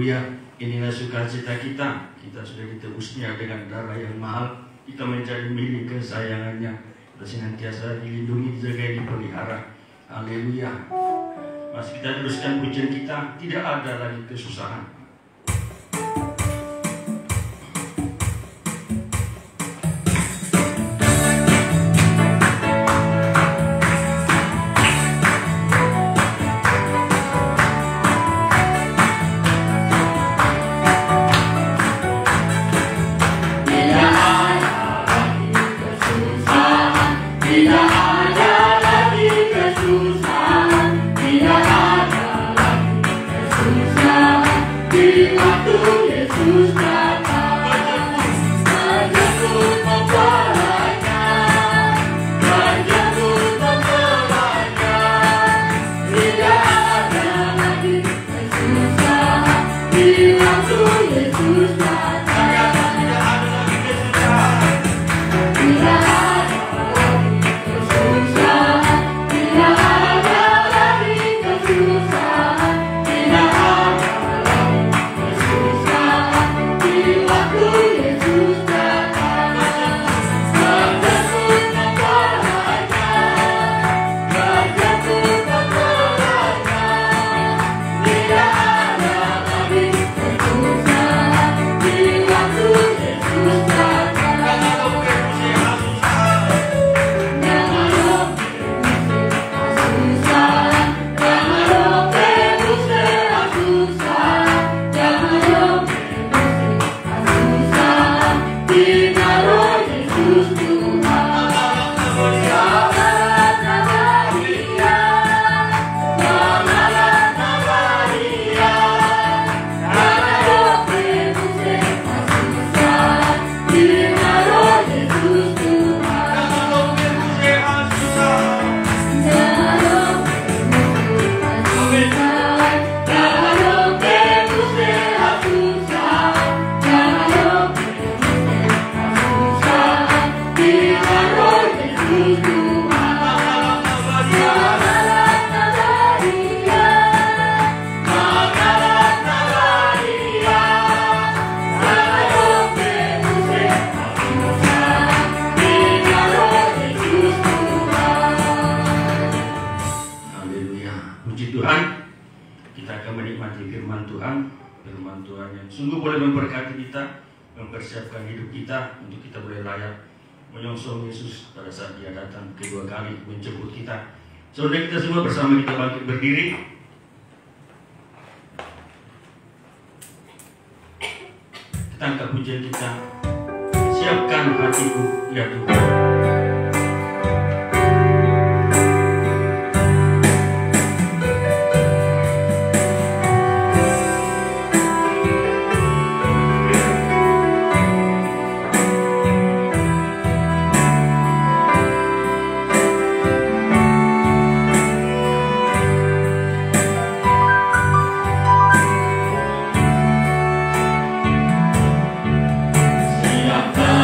Haleluya. Inilah sukacita kita. Kita sudah ditebusnya dengan darah yang mahal. Kita menjadi milik kesayangannya. Kita senantiasa dilindungi, dijaga, dipelihara. Haleluya. Masih kita teruskan pujian kita. Tidak ada lagi kesusahan. Mempersiapkan hidup kita untuk kita boleh layak menyongsong Yesus pada saat Dia datang kedua kali menjemput kita. Saudara, kita semua bersama kita bangkit berdiri. Kita angkat pujian kita. Siapkan hatiku, ya Tuhan. Siapkan hati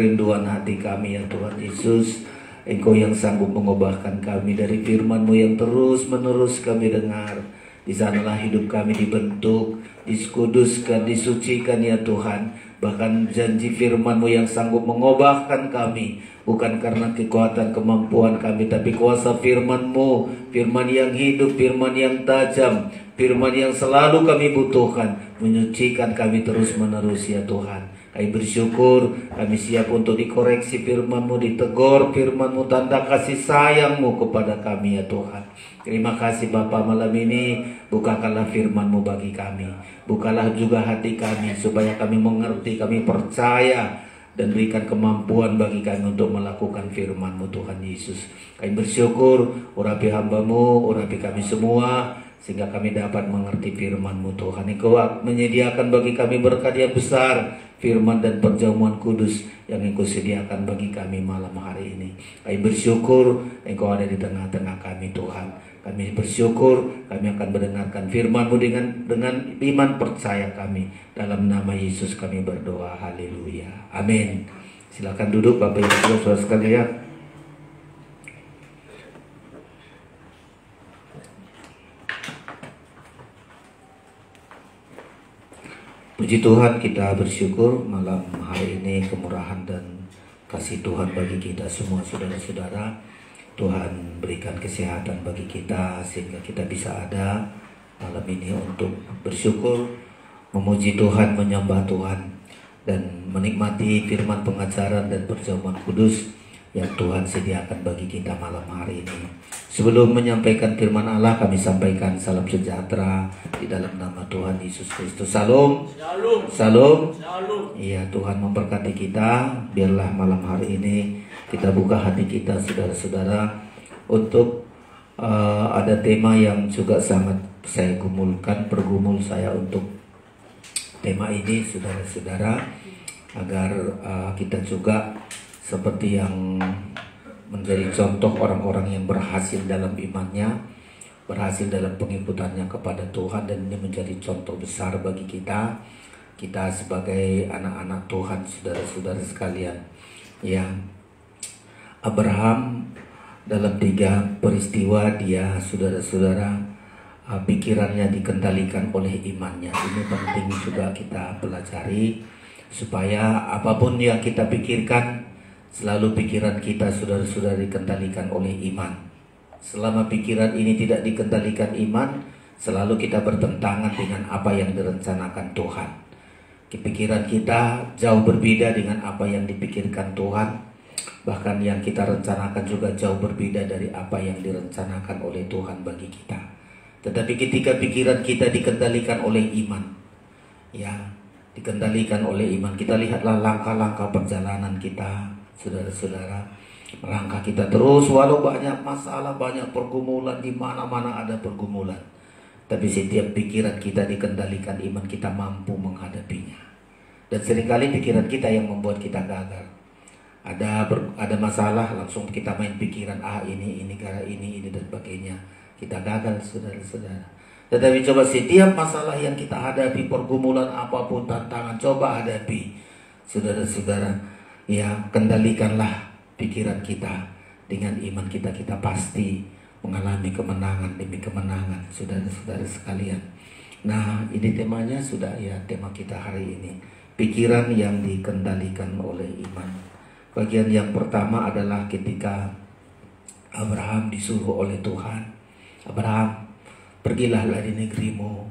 kerinduan hati kami ya Tuhan Yesus. Engkau yang sanggup mengubahkan kami dari firman-Mu yang terus-menerus kami dengar. Di sanalah hidup kami dibentuk, dikuduskan, disucikan ya Tuhan. Bahkan janji firman-Mu yang sanggup mengubahkan kami, bukan karena kekuatan kemampuan kami, tapi kuasa firman-Mu, firman yang hidup, firman yang tajam, firman yang selalu kami butuhkan, menyucikan kami terus-menerus ya Tuhan. Kami bersyukur, kami siap untuk dikoreksi firman-Mu, ditegur firman-Mu, tanda kasih sayang-Mu kepada kami ya Tuhan. Terima kasih Bapa, malam ini bukakanlah firman-Mu bagi kami. Bukalah juga hati kami supaya kami mengerti, kami percaya, dan berikan kemampuan bagi kami untuk melakukan firman-Mu Tuhan Yesus. Kami bersyukur, urapi hamba-Mu, urapi kami semua, sehingga kami dapat mengerti firman-Mu Tuhan. Engkau menyediakan bagi kami berkat yang besar, firman dan perjamuan kudus yang Engkau sediakan bagi kami malam hari ini. Kami bersyukur Engkau ada di tengah-tengah kami Tuhan. Kami bersyukur kami akan mendengarkan firman-Mu dengan iman percaya kami. Dalam nama Yesus kami berdoa. Haleluya. Amin. Silakan duduk Bapak Ibu Saudara sekalian. Puji Tuhan, kita bersyukur malam hari ini kemurahan dan kasih Tuhan bagi kita semua saudara-saudara. Tuhan berikan kesehatan bagi kita sehingga kita bisa ada malam ini untuk bersyukur, memuji Tuhan, menyembah Tuhan, dan menikmati firman pengajaran dan perjamuan kudus yang Tuhan sediakan bagi kita malam hari ini. Sebelum menyampaikan firman Allah, kami sampaikan salam sejahtera di dalam nama Tuhan Yesus Kristus. Salam. Shalom. Shalom. Iya, Tuhan memberkati kita. Biarlah malam hari ini kita buka hati kita saudara-saudara untuk ada tema yang juga sangat saya bergumul saya untuk tema ini saudara-saudara, agar kita juga seperti yang menjadi contoh orang-orang yang berhasil dalam imannya, berhasil dalam pengikutannya kepada Tuhan, dan ini menjadi contoh besar bagi kita sebagai anak-anak Tuhan, saudara-saudara sekalian. Ya, Abraham dalam 3 peristiwa dia, saudara-saudara, pikirannya dikendalikan oleh imannya. Ini penting juga kita pelajari supaya apapun yang kita pikirkan, selalu pikiran kita saudara-saudara dikendalikan oleh iman. Selama pikiran ini tidak dikendalikan iman, selalu kita bertentangan dengan apa yang direncanakan Tuhan. Pikiran kita jauh berbeda dengan apa yang dipikirkan Tuhan. Bahkan yang kita rencanakan juga jauh berbeda dari apa yang direncanakan oleh Tuhan bagi kita. Tetapi ketika pikiran kita dikendalikan oleh iman, ya, dikendalikan oleh iman, kita lihatlah langkah-langkah perjalanan kita, saudara-saudara, langkah kita terus walau banyak masalah, banyak pergumulan, di mana-mana ada pergumulan. Tapi setiap pikiran kita dikendalikan iman, kita mampu menghadapinya. Dan seringkali pikiran kita yang membuat kita gagal. Ada masalah, langsung kita main pikiran, ini gara ini dan sebagainya. Kita gagal, saudara-saudara. Tetapi coba setiap masalah yang kita hadapi, pergumulan apapun, tantangan, coba hadapi, saudara-saudara. Ya, kendalikanlah pikiran kita dengan iman kita. Kita pasti mengalami kemenangan demi kemenangan, saudara-saudara sekalian. Nah, ini temanya sudah ya, tema kita hari ini, pikiran yang dikendalikan oleh iman. Bagian yang pertama adalah ketika Abraham disuruh oleh Tuhan, Abraham, pergilah dari negerimu,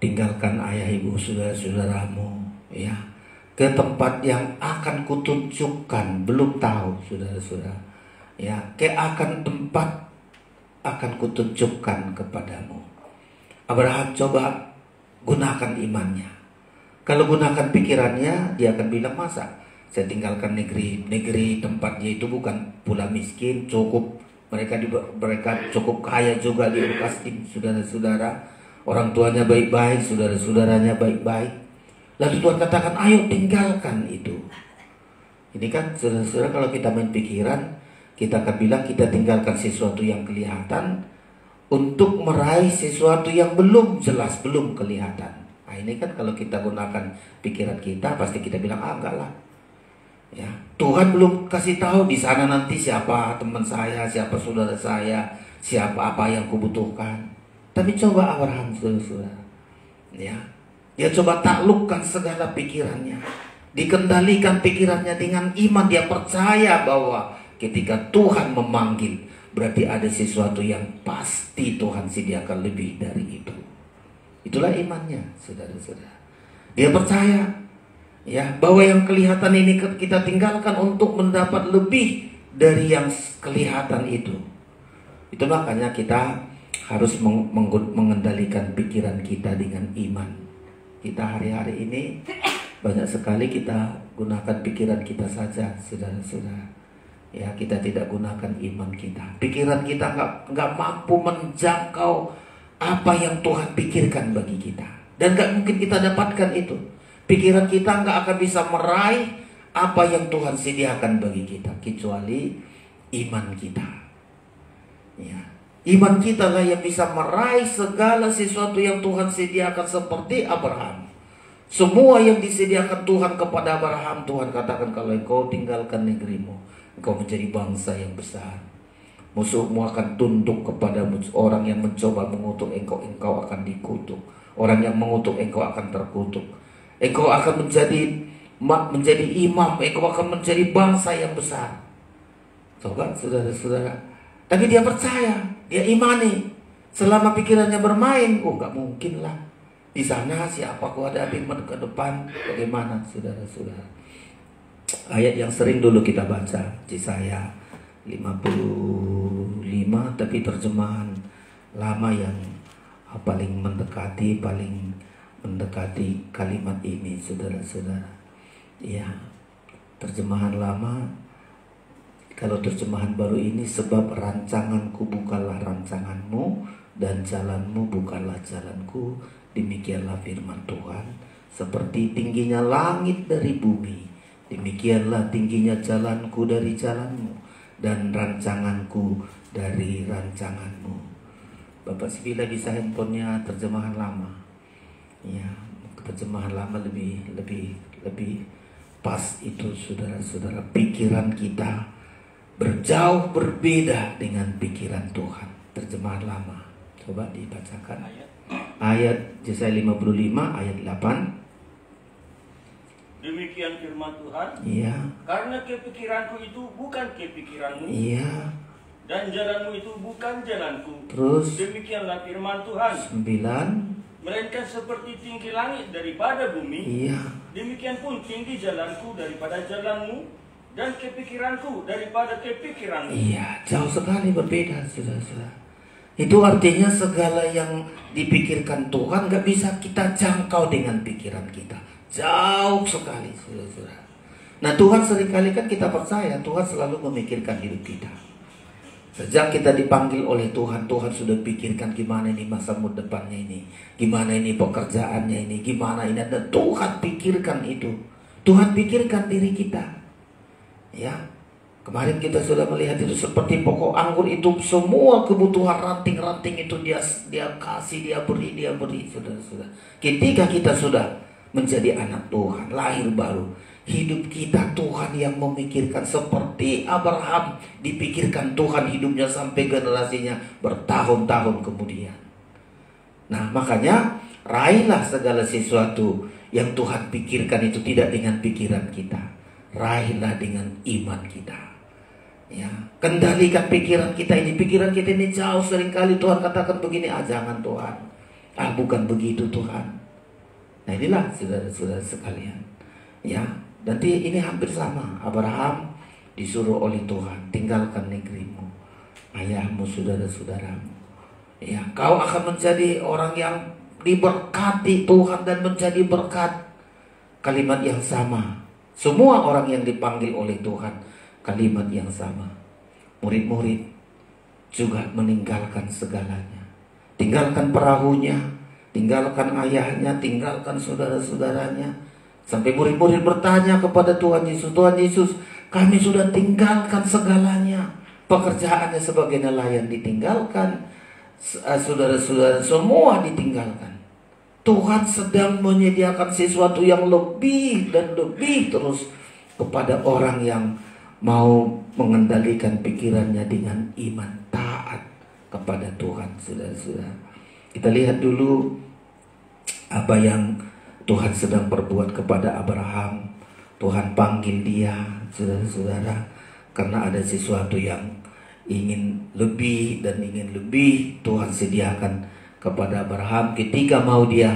tinggalkan ayah ibu saudara-saudaramu, ya, ke tempat yang akan kutunjukkan. Belum tahu, saudara-saudara, ya, akan tempat akan kutunjukkan kepadamu. Abraham coba gunakan imannya. Kalau gunakan pikirannya, dia akan bilang, masa saya tinggalkan negeri tempatnya itu bukan pula miskin, cukup mereka cukup kaya juga di Kasdim, saudara-saudara, orang tuanya baik-baik, saudara-saudaranya baik-baik. Lalu Tuhan katakan, ayo tinggalkan itu. Ini kan saudara-saudara, kalau kita main pikiran, kita akan bilang kita tinggalkan sesuatu yang kelihatan untuk meraih sesuatu yang belum jelas, belum kelihatan. Nah ini kan kalau kita gunakan pikiran kita, pasti kita bilang, enggak lah. Ya, Tuhan belum kasih tahu di sana nanti siapa teman saya, siapa saudara saya, siapa apa yang kubutuhkan. Tapi coba Abraham, saudara, ya, dia coba taklukkan segala pikirannya, dikendalikan pikirannya dengan iman. Dia percaya bahwa ketika Tuhan memanggil, berarti ada sesuatu yang pasti Tuhan sediakan lebih dari itu. Itulah imannya, saudara-saudara. Dia percaya, ya, bahwa yang kelihatan ini kita tinggalkan untuk mendapat lebih dari yang kelihatan itu. Itu makanya kita harus mengendalikan pikiran kita dengan iman. Kita hari-hari ini banyak sekali kita gunakan pikiran kita saja, saudara-saudara. Ya, kita tidak gunakan iman kita. Pikiran kita nggak mampu menjangkau apa yang Tuhan pikirkan bagi kita, dan nggak mungkin kita dapatkan itu. Pikiran kita nggak akan bisa meraih apa yang Tuhan sediakan bagi kita, kecuali iman kita. Ya, iman kita lah yang bisa meraih segala sesuatu yang Tuhan sediakan, seperti Abraham. Semua yang disediakan Tuhan kepada Abraham, Tuhan katakan, kalau engkau tinggalkan negerimu, engkau menjadi bangsa yang besar. Musuhmu akan tunduk kepadamu. Orang yang mencoba mengutuk engkau, engkau akan dikutuk. Orang yang mengutuk engkau akan terkutuk. Engkau akan menjadi imam. Engkau akan menjadi bangsa yang besar. Coba saudara-saudara. Tapi dia percaya, dia imani. Selama pikirannya bermain, nggak mungkin lah. Di sana siapa aku hadapi ke depan, bagaimana, saudara-saudara. Ayat yang sering dulu kita baca, Yesaya 55, tapi terjemahan lama yang paling mendekati kalimat ini, saudara-saudara. Ya, terjemahan lama. Kalau terjemahan baru ini, sebab rancanganku bukanlah rancanganmu, dan jalanmu bukanlah jalanku, demikianlah firman Tuhan. Seperti tingginya langit dari bumi, demikianlah tingginya jalanku dari jalanmu, dan rancanganku dari rancanganmu. Bapak Sibila bisa handphonenya terjemahan lama. Ya, terjemahan lama lebih pas itu, saudara-saudara. Pikiran kita berjauh berbeda dengan pikiran Tuhan. Terjemahan lama. Coba dibacakan. Ayat Yesaya 55 ayat 8. Demikian firman Tuhan. Iya. Karena kepikiranku itu bukan kepikiranmu. Iya. Dan jalanmu itu bukan jalanku. Terus. Demikianlah firman Tuhan. 9. Melainkan seperti tinggi langit daripada bumi. Iya. Demikian pun tinggi jalanku daripada jalanmu, dan kepikiranku daripada kepikiranmu. Iya, jauh sekali berbeda, saudara-saudara. Itu artinya segala yang dipikirkan Tuhan gak bisa kita jangkau dengan pikiran kita. Jauh sekali, saudara-saudara. Nah, Tuhan seringkali kan kita percaya Tuhan selalu memikirkan hidup kita. Sejak kita dipanggil oleh Tuhan, Tuhan sudah pikirkan gimana ini masa depannya ini, gimana ini pekerjaannya ini, gimana ini. Dan Tuhan pikirkan itu. Tuhan pikirkan diri kita. Ya, kemarin kita sudah melihat itu seperti pokok anggur itu, semua kebutuhan ranting-ranting itu dia kasih, dia beri, saudara-saudara. Ketika kita sudah menjadi anak Tuhan, lahir baru, hidup kita Tuhan yang memikirkan. Seperti Abraham, dipikirkan Tuhan hidupnya sampai generasinya bertahun-tahun kemudian. Nah, makanya raihlah segala sesuatu yang Tuhan pikirkan itu tidak dengan pikiran kita. Raihlah dengan iman kita. Ya, kendalikan pikiran kita ini. Pikiran kita ini jauh, seringkali Tuhan katakan begini, jangan Tuhan. Bukan begitu Tuhan. Nah, inilah saudara-saudara sekalian. Ya, nanti ini hampir sama. Abraham disuruh oleh Tuhan, tinggalkan negerimu, ayahmu, saudara-saudaramu. Ya, kau akan menjadi orang yang diberkati Tuhan dan menjadi berkat. Kalimat yang sama. Semua orang yang dipanggil oleh Tuhan, kalimat yang sama. Murid-murid juga meninggalkan segalanya. Tinggalkan perahunya, tinggalkan ayahnya, tinggalkan saudara-saudaranya. Sampai murid-murid bertanya kepada Tuhan Yesus, Tuhan Yesus, kami sudah tinggalkan segalanya. Pekerjaannya sebagai nelayan ditinggalkan, saudara-saudara semua ditinggalkan. Tuhan sedang menyediakan sesuatu yang lebih dan lebih terus kepada orang yang mau mengendalikan pikirannya dengan iman, taat kepada Tuhan. Saudara-saudara, kita lihat dulu apa yang Tuhan sedang berbuat kepada Abraham. Tuhan panggil dia, saudara-saudara, karena ada sesuatu yang ingin lebih dan ingin lebih Tuhan sediakan kepada Abraham ketika mau dia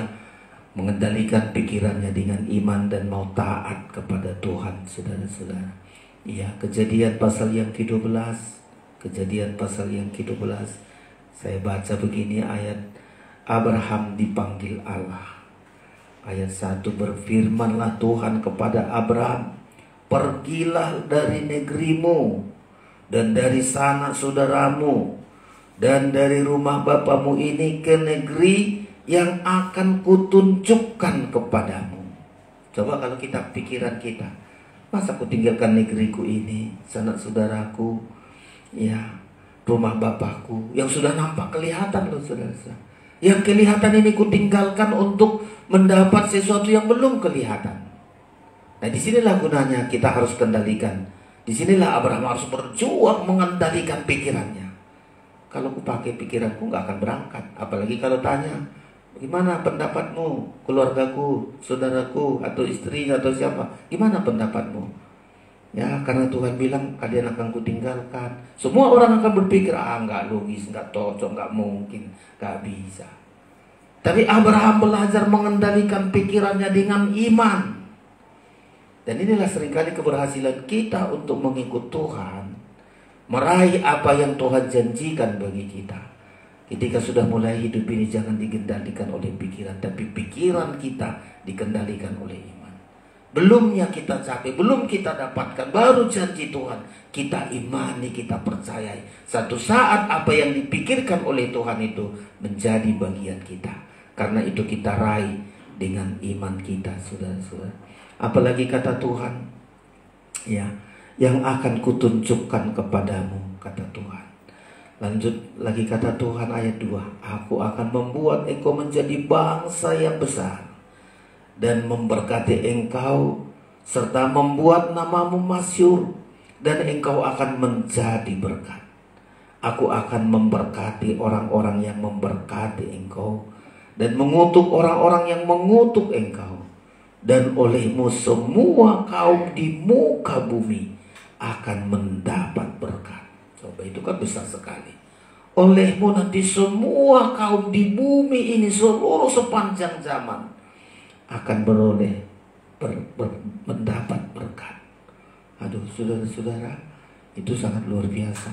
mengendalikan pikirannya dengan iman dan mau taat kepada Tuhan, saudara-saudara. Ya, Kejadian pasal yang ke-12. Kejadian pasal yang ke-12. Saya baca begini ayat, Abraham dipanggil Allah. Ayat 1, berfirmanlah Tuhan kepada Abraham, pergilah dari negerimu dan dari sanak saudaramu dan dari rumah bapamu ini ke negeri yang akan kutunjukkan kepadamu. Coba kalau kita pikiran kita, masa ku tinggalkan negeriku ini, sanak saudaraku, ya, rumah bapakku yang sudah nampak kelihatan loh saudara-saudara. Yang kelihatan ini ku tinggalkan untuk mendapat sesuatu yang belum kelihatan. Nah, disinilah gunanya kita harus kendalikan. Disinilah Abraham harus berjuang mengendalikan pikirannya. Kalau ku pakai pikiranku nggak akan berangkat. Apalagi kalau tanya, gimana pendapatmu, keluargaku, saudaraku, atau istrinya, atau siapa? Gimana pendapatmu? Ya, karena Tuhan bilang kalian akan kutinggalkan. Semua orang akan berpikir, nggak logis, nggak cocok, nggak mungkin, nggak bisa. Tapi Abraham belajar mengendalikan pikirannya dengan iman. Dan inilah seringkali keberhasilan kita untuk mengikut Tuhan, meraih apa yang Tuhan janjikan bagi kita. Ketika sudah mulai hidup ini, jangan dikendalikan oleh pikiran, tapi pikiran kita dikendalikan oleh iman. Belumnya kita capai, belum kita dapatkan, baru janji Tuhan kita imani, kita percayai. Satu saat apa yang dipikirkan oleh Tuhan itu menjadi bagian kita. Karena itu kita raih dengan iman kita, saudara-saudara. Apalagi kata Tuhan, ya, yang akan kutunjukkan kepadamu, kata Tuhan. Lanjut lagi kata Tuhan ayat 2, aku akan membuat engkau menjadi bangsa yang besar dan memberkati engkau serta membuat namamu masyhur, dan engkau akan menjadi berkat. Aku akan memberkati orang-orang yang memberkati engkau dan mengutuk orang-orang yang mengutuk engkau, dan olehmu semua kaum di muka bumi akan mendapat berkat. Coba, itu kan besar sekali. Olehmu nanti semua kaum di bumi ini seluruh sepanjang zaman akan beroleh mendapat berkat. Aduh, saudara-saudara, itu sangat luar biasa.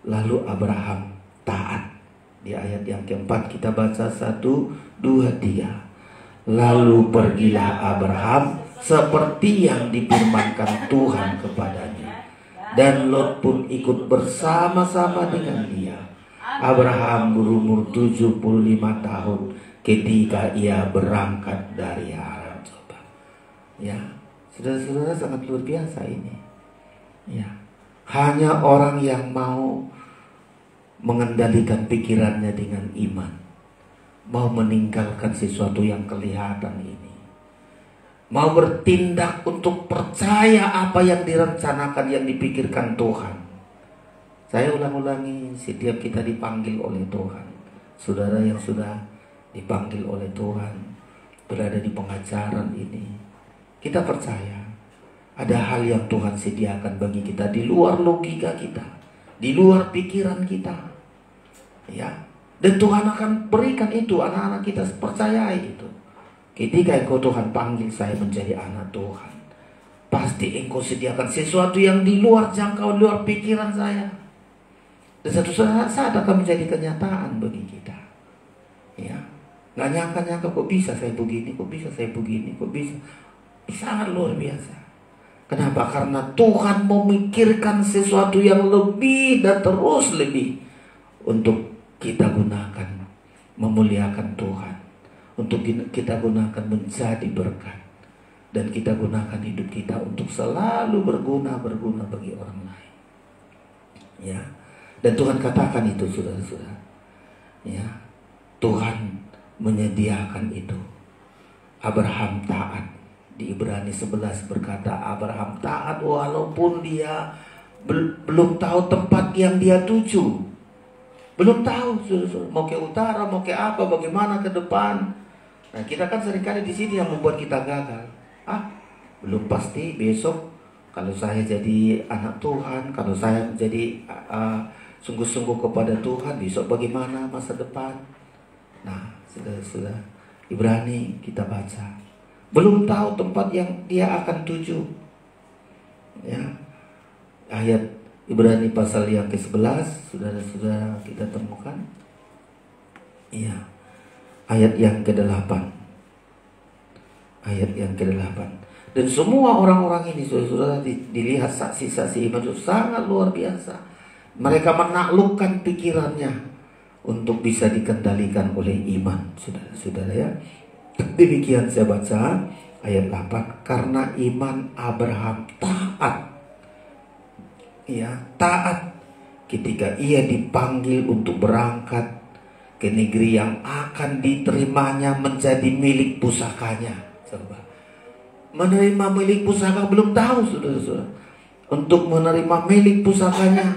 Lalu Abraham taat. Di ayat yang keempat kita baca 1, 2, 3. Lalu pergilah Abraham seperti yang difirmankan Tuhan kepadanya, dan Lot pun ikut bersama-sama dengan dia. Abraham berumur 75 tahun ketika ia berangkat dari Haran. Coba, ya, saudara-saudara, sangat luar biasa ini. Ya, hanya orang yang mau mengendalikan pikirannya dengan iman, mau meninggalkan sesuatu yang kelihatan ini, mau bertindak untuk percaya apa yang direncanakan, yang dipikirkan Tuhan. Saya ulang-ulangi, setiap kita dipanggil oleh Tuhan. Saudara yang sudah dipanggil oleh Tuhan, berada di pengajaran ini, kita percaya ada hal yang Tuhan sediakan bagi kita di luar logika kita, di luar pikiran kita. Ya, dan Tuhan akan berikan itu, anak-anak kita percayai itu. Ketika engkau Tuhan panggil saya menjadi anak Tuhan, pasti engkau sediakan sesuatu yang di luar jangkauan, luar pikiran saya. Dan satu saat akan menjadi kenyataan bagi kita. Ya, nggak nyangka-nyangka kok bisa saya begini, kok bisa saya begini, kok bisa. Sangat luar biasa. Kenapa? Karena Tuhan memikirkan sesuatu yang lebih dan terus lebih untuk kita gunakan, memuliakan Tuhan, untuk kita gunakan menjadi berkat, dan kita gunakan hidup kita untuk selalu berguna bagi orang lain. Ya, dan Tuhan katakan itu, saudara-saudara. Ya, Tuhan menyediakan itu. Abraham taat, di Ibrani 11 berkata Abraham taat walaupun dia belum tahu tempat yang dia tuju. Belum tahu mau ke utara, mau ke apa, bagaimana ke depan. Nah, kita kan seringkali di sini yang membuat kita gagal. Belum pasti besok kalau saya jadi anak Tuhan, kalau saya menjadi sungguh-sungguh kepada Tuhan, besok bagaimana masa depan. Nah, sudah Ibrani kita baca. Belum tahu tempat yang dia akan tuju. Ya. Ayat Ibrani pasal yang ke-11, saudara-saudara kita temukan. Iya. Ayat yang ke-8. Ayat yang ke-8. Dan semua orang-orang ini saudara-saudara dilihat saksi-saksi iman itu sangat luar biasa. Mereka menaklukkan pikirannya untuk bisa dikendalikan oleh iman, saudara-saudara ya. Demikian saya baca ayat 8. Karena iman Abraham taat. Ya, taat ketika ia dipanggil untuk berangkat ke negeri yang akan diterimanya menjadi milik pusakanya. Coba. Menerima milik pusaka belum tahu, saudara-saudara. Untuk menerima milik pusakanya,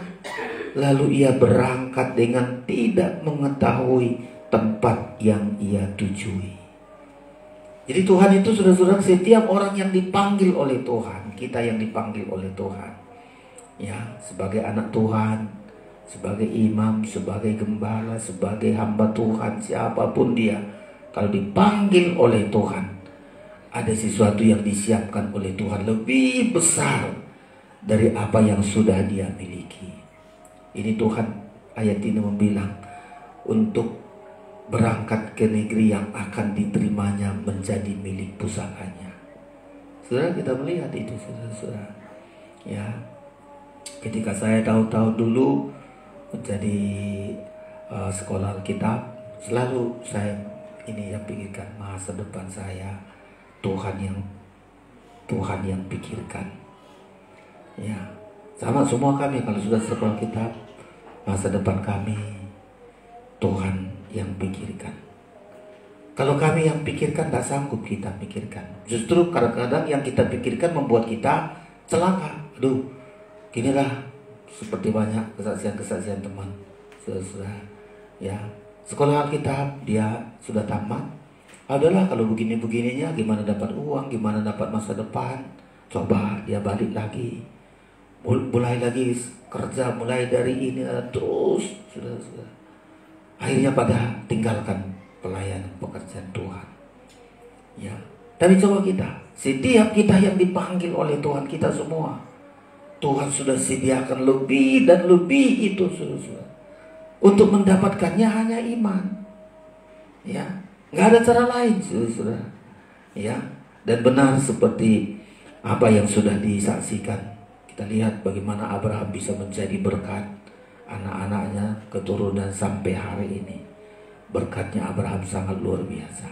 lalu ia berangkat dengan tidak mengetahui tempat yang ia tujui. Jadi Tuhan itu saudara-saudara, setiap orang yang dipanggil oleh Tuhan, kita yang dipanggil oleh Tuhan, ya, sebagai anak Tuhan, sebagai imam, sebagai gembala, sebagai hamba Tuhan, siapapun dia, kalau dipanggil oleh Tuhan, ada sesuatu yang disiapkan oleh Tuhan lebih besar dari apa yang sudah dia miliki. Ini Tuhan ayat ini membilang untuk berangkat ke negeri yang akan diterimanya menjadi milik pusakanya. Saudara, kita melihat itu, saudara-saudara. Ya, ketika saya tahu-tahu dulu menjadi sekolah Alkitab, selalu saya ini yang pikirkan masa depan saya, Tuhan yang pikirkan. Ya, sama semua kami kalau sudah sekolah Alkitab, masa depan kami Tuhan yang pikirkan. Kalau kami yang pikirkan, tak sanggup kita pikirkan. Justru kadang-kadang yang kita pikirkan membuat kita celaka. Aduh, ginilah seperti banyak kesaksian-kesaksian teman, saudara. Ya, sekolah Alkitab dia sudah tamat. Adalah kalau begini-begininya, gimana dapat uang, gimana dapat masa depan. Coba dia balik lagi, mulai lagi kerja, mulai dari ini terus, saudara. Akhirnya pada tinggalkan pelayanan pekerjaan Tuhan. Ya, tapi coba kita, setiap kita yang dipanggil oleh Tuhan, kita semua, Tuhan sudah sediakan lebih dan lebih itu, saudara. Untuk mendapatkannya hanya iman. Ya, nggak ada cara lain, saudara. Ya, dan benar seperti apa yang sudah disaksikan. Kita lihat bagaimana Abraham bisa menjadi berkat. Anak-anaknya, keturunan sampai hari ini. Berkatnya Abraham sangat luar biasa.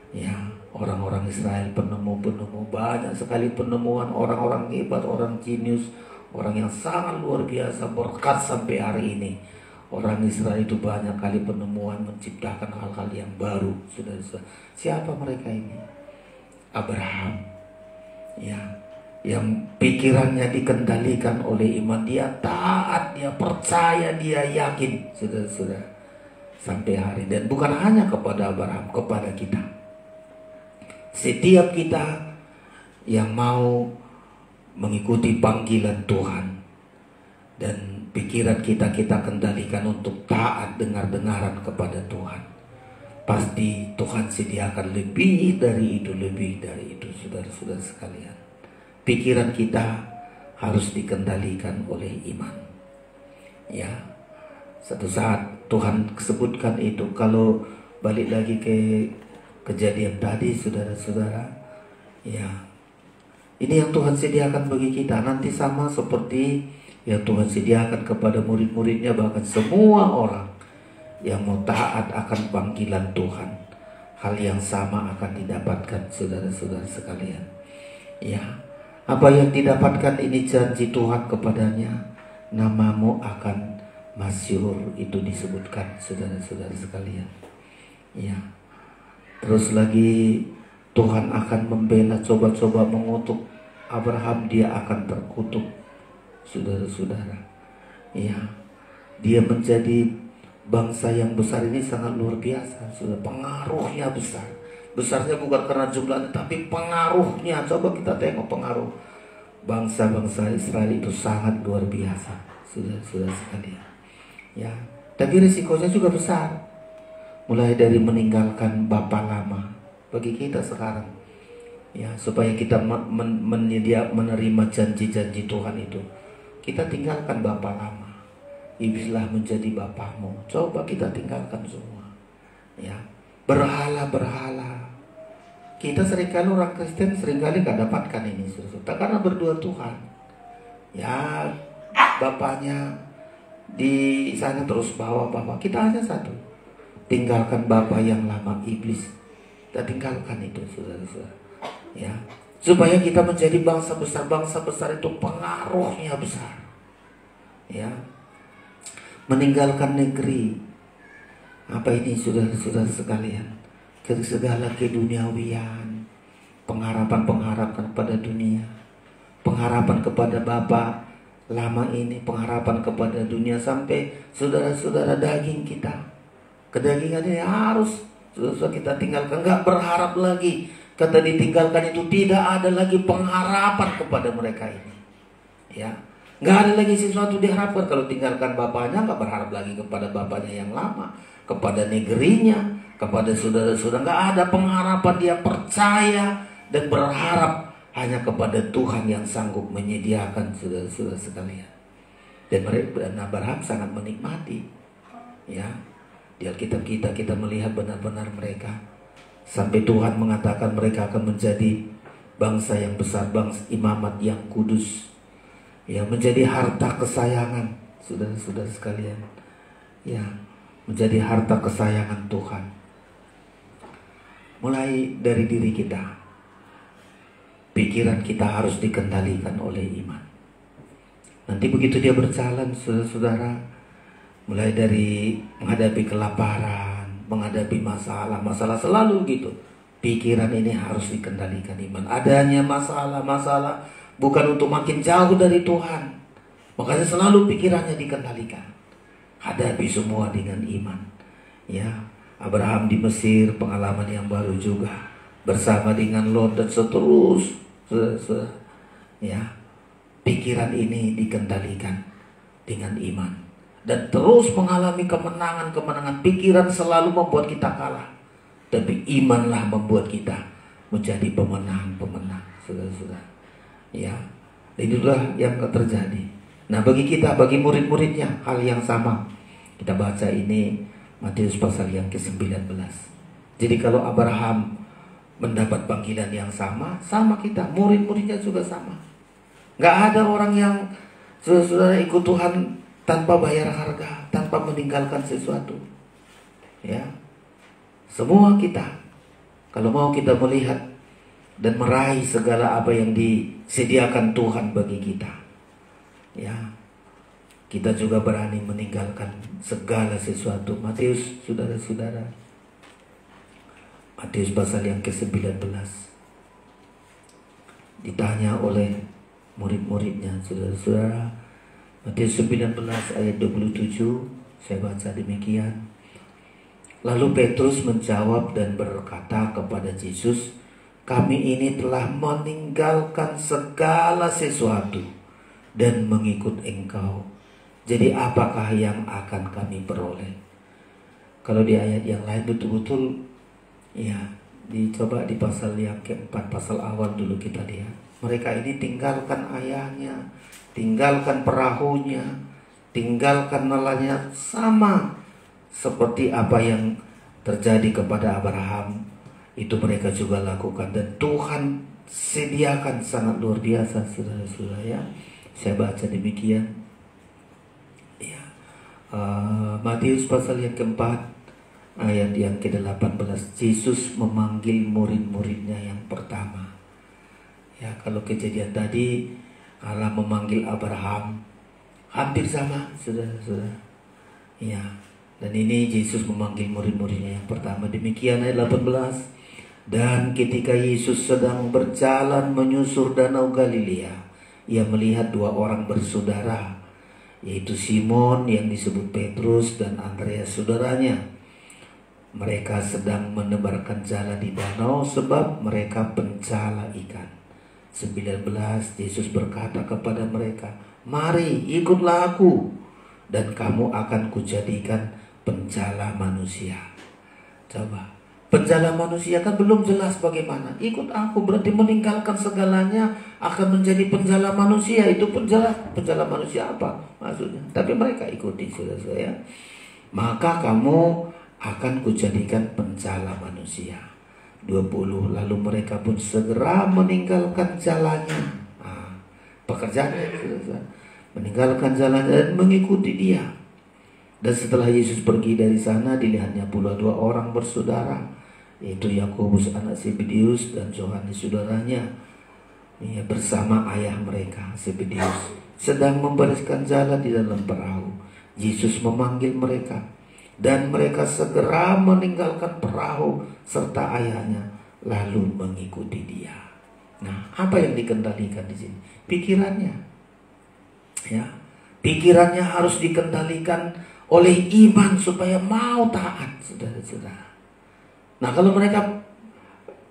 Ya, orang-orang Israel penemu-penemu, banyak sekali penemuan orang-orang hebat, orang jenius, orang yang sangat luar biasa, berkat sampai hari ini. Orang Israel itu banyak kali penemuan, menciptakan hal-hal yang baru. Saudara-saudara, siapa mereka ini? Abraham. Ya, yang pikirannya dikendalikan oleh iman, dia taat, dia percaya, dia yakin, saudara-saudara, sampai hari. Dan bukan hanya kepada Abraham, kepada kita, setiap kita yang mau mengikuti panggilan Tuhan dan pikiran kita kendalikan untuk taat, dengar-dengaran kepada Tuhan, pasti Tuhan sediakan lebih dari itu, saudara-saudara sekalian. Pikiran kita harus dikendalikan oleh iman. Ya, satu saat Tuhan sebutkan itu. Kalau balik lagi ke kejadian tadi, saudara-saudara, ya, ini yang Tuhan sediakan bagi kita. Nanti sama seperti yang Tuhan sediakan kepada murid-muridnya, bahkan semua orang yang mau taat akan panggilan Tuhan, hal yang sama akan didapatkan, saudara-saudara sekalian. Ya, apa yang didapatkan ini janji Tuhan kepadanya, namamu akan masyhur, itu disebutkan, saudara-saudara sekalian. Ya, terus lagi Tuhan akan membela, coba-coba mengutuk Abraham, dia akan terkutuk. Saudara-saudara, ya, dia menjadi bangsa yang besar ini sangat luar biasa. Sudah, pengaruhnya besar. Besarnya bukan karena jumlahnya, tapi pengaruhnya. Coba kita tengok pengaruh bangsa-bangsa Israel itu sangat luar biasa, saudara-saudara sekalian. Ya, tapi risikonya juga besar. Mulai dari meninggalkan bapa lama bagi kita sekarang, ya, supaya kita menerima janji-janji Tuhan itu, kita tinggalkan bapa lama. Iblislah menjadi bapamu. Coba kita tinggalkan semua, ya. Berhala-berhala. Kita seringkali orang Kristen seringkali gak dapatkan ini, saudara, karena berdua Tuhan. Ya, bapaknya di sana terus bawa bapak. Kita hanya satu. Tinggalkan bapak yang lama, iblis. Kita tinggalkan itu, saudara-saudara. Ya, supaya kita menjadi bangsa besar. Bangsa besar itu pengaruhnya besar. Ya, meninggalkan negeri. Apa ini, saudara-saudara sekalian? Segala keduniawian, pengharapan kepada dunia, pengharapan kepada Bapa lama ini, pengharapan kepada dunia, sampai saudara-saudara daging kita, kedagingan ini harus saudara kita tinggalkan. Gak berharap lagi. Kata ditinggalkan itu tidak ada lagi pengharapan kepada mereka ini, ya. Gak ada lagi sesuatu diharapkan. Kalau tinggalkan bapaknya, gak berharap lagi kepada bapaknya yang lama, kepada negerinya, kepada saudara-saudara. Gak ada pengharapan. Dia percaya dan berharap hanya kepada Tuhan yang sanggup menyediakan, saudara-saudara sekalian. Dan Abraham sangat menikmati, ya. Di Alkitab kita melihat benar-benar mereka, sampai Tuhan mengatakan mereka akan menjadi bangsa yang besar, bangsa imamat yang kudus, ya, menjadi harta kesayangan, saudara-saudara sekalian, ya, menjadi harta kesayangan Tuhan. Mulai dari diri kita, pikiran kita harus dikendalikan oleh iman. Nanti begitu dia berjalan, saudara-saudara, mulai dari menghadapi kelaparan, menghadapi masalah selalu gitu, pikiran ini harus dikendalikan iman. Adanya masalah bukan untuk makin jauh dari Tuhan, makanya selalu pikirannya dikendalikan. Hadapi semua dengan iman, ya. Abraham di Mesir, pengalaman yang baru juga, bersama dengan Lot dan seterusnya, ya. Pikiran ini dikendalikan dengan iman dan terus mengalami kemenangan. Pikiran selalu membuat kita kalah, tapi imanlah membuat kita menjadi pemenang, saudara-saudara. Ya, itulah yang terjadi. Nah, bagi kita, bagi murid-muridnya, hal yang sama. Kita baca ini Matius pasal yang ke-19. Jadi kalau Abraham mendapat panggilan yang sama kita, murid-muridnya juga sama. Gak ada orang yang saudara ikut Tuhan tanpa bayar harga, tanpa meninggalkan sesuatu. Ya, semua kita, kalau mau kita melihat dan meraih segala apa yang disediakan Tuhan bagi kita, ya, kita juga berani meninggalkan segala sesuatu. Matius, saudara-saudara, Matius pasal yang ke-19, ditanya oleh murid-muridnya, saudara-saudara, Matius 19 ayat 27, saya baca demikian. Lalu Petrus menjawab dan berkata kepada Yesus, kami ini telah meninggalkan segala sesuatu dan mengikut Engkau. Jadi apakah yang akan kami peroleh? Kalau di ayat yang lain betul-betul, ya, dicoba di pasal yang keempat, pasal awal dulu kita lihat. Mereka ini tinggalkan ayahnya, tinggalkan perahunya, tinggalkan nelanya, sama seperti apa yang terjadi kepada Abraham. Itu mereka juga lakukan, dan Tuhan sediakan sangat luar biasa, saudara-saudara, ya. Saya baca demikian, ya. Matius pasal yang keempat ayat yang ke-18. Yesus memanggil murid-muridnya yang pertama. Ya, kalau kejadian tadi Allah memanggil Abraham, hampir sama, saudara-saudara. Ya, dan ini Yesus memanggil murid-muridnya yang pertama. Demikian ayat 18. Dan ketika Yesus sedang berjalan menyusur danau Galilea, ia melihat dua orang bersaudara, yaitu Simon yang disebut Petrus dan Andreas saudaranya. Mereka sedang menebarkan jala di danau sebab mereka pencala ikan. 19, Yesus berkata kepada mereka, "Mari ikutlah aku, dan kamu akan kujadikan pencala manusia." Coba, pencala manusia kan belum jelas bagaimana. Ikut aku berarti meninggalkan segalanya akan menjadi pencala manusia. Itu pun jelas pencala manusia apa maksudnya. Tapi mereka ikuti, saudara-saudara. Maka kamu akan kujadikan pencala manusia. 20, lalu mereka pun segera meninggalkan jalannya. Pekerjaannya, saudara-saudara, meninggalkan jalannya dan mengikuti dia. Dan setelah Yesus pergi dari sana, dilihatnya pula dua orang bersaudara, yaitu Yakobus anak Zebedeus dan Yohanes saudaranya, bersama ayah mereka Zebedeus sedang membereskan jalan di dalam perahu. Yesus memanggil mereka, dan mereka segera meninggalkan perahu serta ayahnya, lalu mengikuti dia. Nah, apa yang dikendalikan di sini? Pikirannya, ya, pikirannya harus dikendalikan oleh iman supaya mau taat, saudara-saudara. Nah, kalau mereka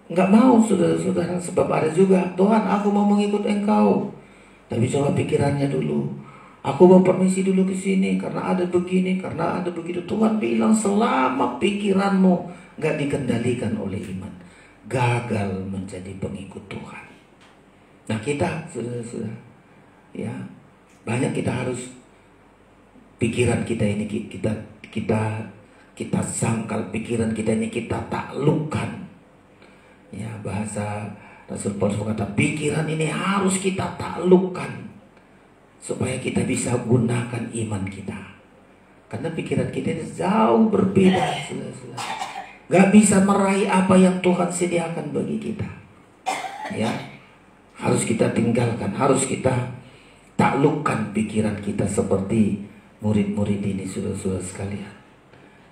nggak mau, saudara-saudara, sebab ada juga, Tuhan aku mau mengikut Engkau, tapi coba pikirannya dulu. Aku mau permisi dulu ke sini karena ada begini, karena ada begitu. Tuhan bilang selama pikiranmu nggak dikendalikan oleh iman, gagal menjadi pengikut Tuhan. Nah, kita, saudara-saudara, ya, banyak kita harus pikiran kita ini kita sangkal, pikiran kita ini kita taklukkan. Ya, bahasa Rasul Paulus berkata, pikiran ini harus kita taklukkan supaya kita bisa gunakan iman kita. Karena pikiran kita ini jauh berbeda, saudara-saudara. Gak bisa meraih apa yang Tuhan sediakan bagi kita. Ya, harus kita tinggalkan, harus kita taklukkan pikiran kita seperti murid-murid ini, saudara-saudara sekalian.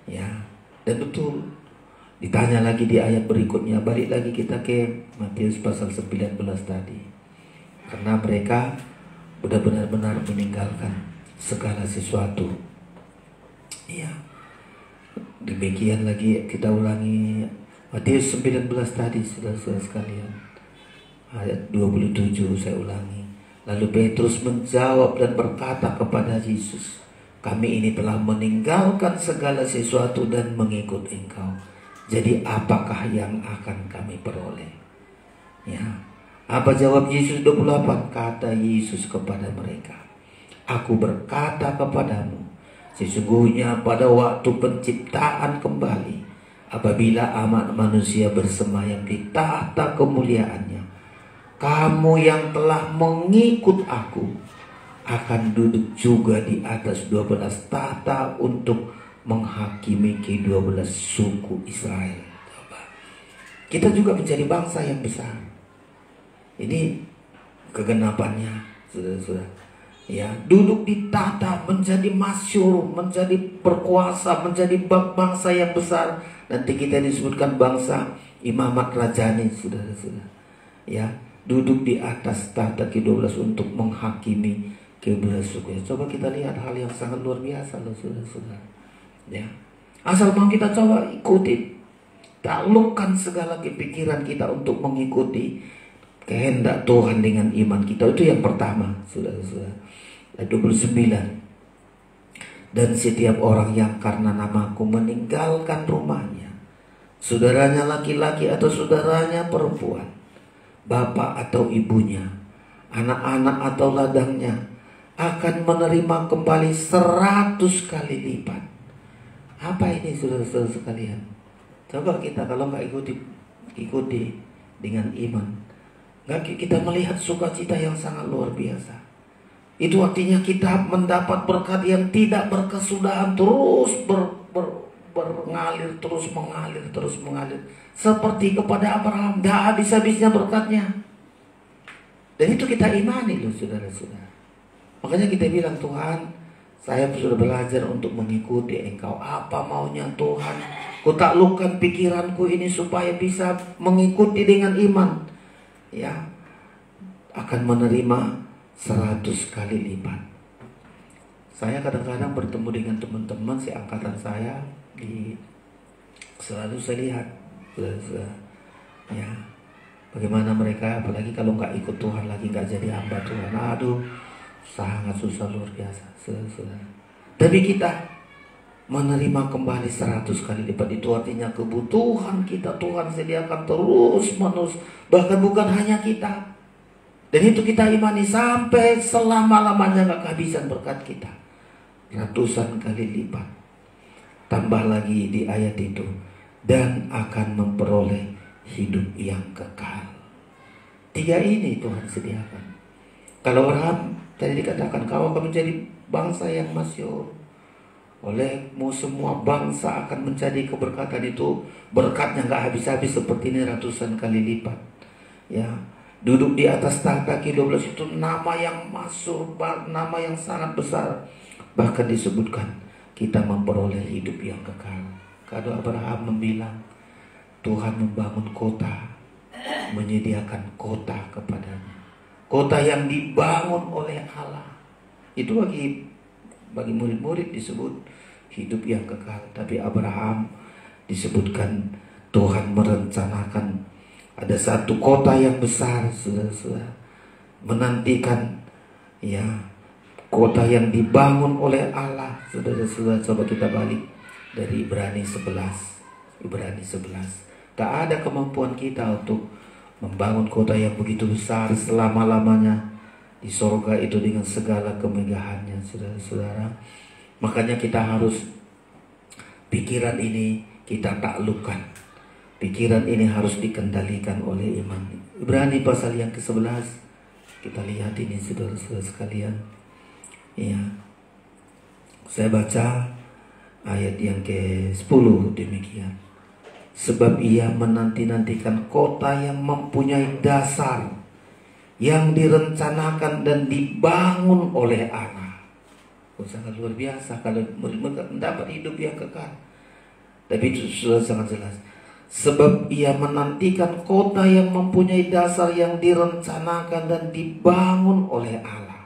Ya, dan betul ditanya lagi di ayat berikutnya, balik lagi kita ke Matius pasal 19 tadi. Karena mereka sudah benar-benar meninggalkan segala sesuatu. Ya, demikian lagi kita ulangi Matius 19 tadi, saudara-saudara sekalian. Ayat 27 saya ulangi. Lalu Petrus menjawab dan berkata kepada Yesus, "Kami ini telah meninggalkan segala sesuatu dan mengikut Engkau. Jadi apakah yang akan kami peroleh?" Ya. Apa jawab Yesus? 28, kata Yesus kepada mereka, "Aku berkata kepadamu, sesungguhnya pada waktu penciptaan kembali, apabila Anak Manusia bersemayam di tahta kemuliaannya, kamu yang telah mengikut aku akan duduk juga di atas 12 tahta untuk menghakimi ke-12 suku Israel." Coba. Kita juga menjadi bangsa yang besar. Ini kegenapannya, saudara-saudara. Ya, duduk di tahta, menjadi masyhur, menjadi berkuasa, menjadi bangsa yang besar. Nanti kita disebutkan bangsa imamat rajani, saudara-saudara. Ya, duduk di atas tahta ke-12 untuk menghakimi ke-12 suku. Coba kita lihat hal yang sangat luar biasa loh, saudara-saudara. Ya, asal mau kita coba ikuti, taklukkan segala kepikiran kita untuk mengikuti kehendak Tuhan dengan iman kita. Itu yang pertama, saudara-saudara. Ayat 29. Dan setiap orang yang karena namaku meninggalkan rumahnya, saudaranya laki-laki atau saudaranya perempuan, bapak atau ibunya, anak-anak atau ladangnya, akan menerima kembali 100 kali lipat. Apa ini, saudara-saudara sekalian? Coba kita kalau nggak ikuti dengan iman, nggak kita melihat sukacita yang sangat luar biasa. Itu artinya kita mendapat berkat yang tidak berkesudahan, terus mengalir, terus mengalir. Seperti kepada Abraham, tidak habis-habisnya berkatnya. Dan itu kita imani loh, saudara-saudara. Makanya kita bilang, Tuhan, saya sudah belajar untuk mengikuti Engkau. Apa maunya Tuhan? Kutaklukkan pikiranku ini supaya bisa mengikuti dengan iman. Ya, akan menerima 100 kali lipat. Saya kadang-kadang bertemu dengan teman-teman seangkatan saya, selalu saya lihat ya, bagaimana mereka, apalagi kalau nggak ikut Tuhan lagi, nggak jadi hamba Tuhan, aduh sangat susah luar biasa. Tapi kita menerima kembali 100 kali lipat, itu artinya kebutuhan kita Tuhan sediakan terus menerus, bahkan bukan hanya kita. Dan itu kita imani sampai selama-lamanya, nggak kehabisan berkat kita. Ratusan kali lipat. Tambah lagi di ayat itu, dan akan memperoleh hidup yang kekal. 3 ini Tuhan sediakan. Kalau Abraham tadi dikatakan, kau akan menjadi bangsa yang masyhur, olehmu semua bangsa akan menjadi keberkatan. Itu berkatnya nggak habis-habis, seperti ini ratusan kali lipat. Ya, duduk di atas tahta Q12 itu nama yang masyhur, nama yang sangat besar. Bahkan disebutkan kita memperoleh hidup yang kekal. Kalau Abraham membilang, Tuhan membangun kota, menyediakan kota kepadanya, kota yang dibangun oleh Allah. Itu bagi murid-murid disebut hidup yang kekal. Tapi Abraham disebutkan Tuhan merencanakan ada satu kota yang besar, saudara-saudara, menantikan, ya, kota yang dibangun oleh Allah. Saudara-saudara, coba kita balik dari Ibrani 11. Ibrani 11. Tak ada kemampuan kita untuk membangun kota yang begitu besar selama-lamanya di sorga itu dengan segala kemegahannya, saudara-saudara. Makanya kita harus, pikiran ini kita taklukkan. Pikiran ini harus dikendalikan oleh iman. Ibrani pasal yang ke-11. Kita lihat ini, saudara-saudara sekalian. Ya, saya baca ayat yang ke-10 demikian. Sebab ia menanti-nantikan kota yang mempunyai dasar, yang direncanakan dan dibangun oleh Allah. Sangat luar biasa kalau mendapat hidup yang kekal. Tapi itu sudah sangat jelas. Sebab ia menantikan kota yang mempunyai dasar, yang direncanakan dan dibangun oleh Allah.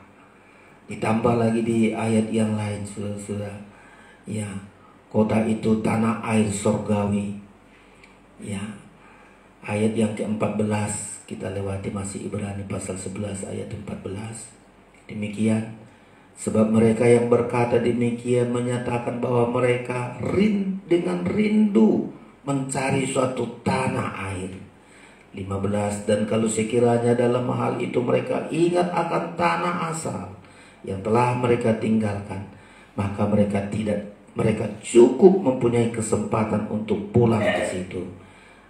Ditambah lagi di ayat yang lain, saudara-saudara, ya, kota itu tanah air sorgawi. Ya, ayat yang ke-14 kita lewati, masih Ibrani pasal 11 ayat 14. Demikian, sebab mereka yang berkata demikian menyatakan bahwa mereka dengan rindu mencari suatu tanah air. 15. Dan kalau sekiranya dalam hal itu mereka ingat akan tanah asal yang telah mereka tinggalkan, maka mereka cukup mempunyai kesempatan untuk pulang ke situ.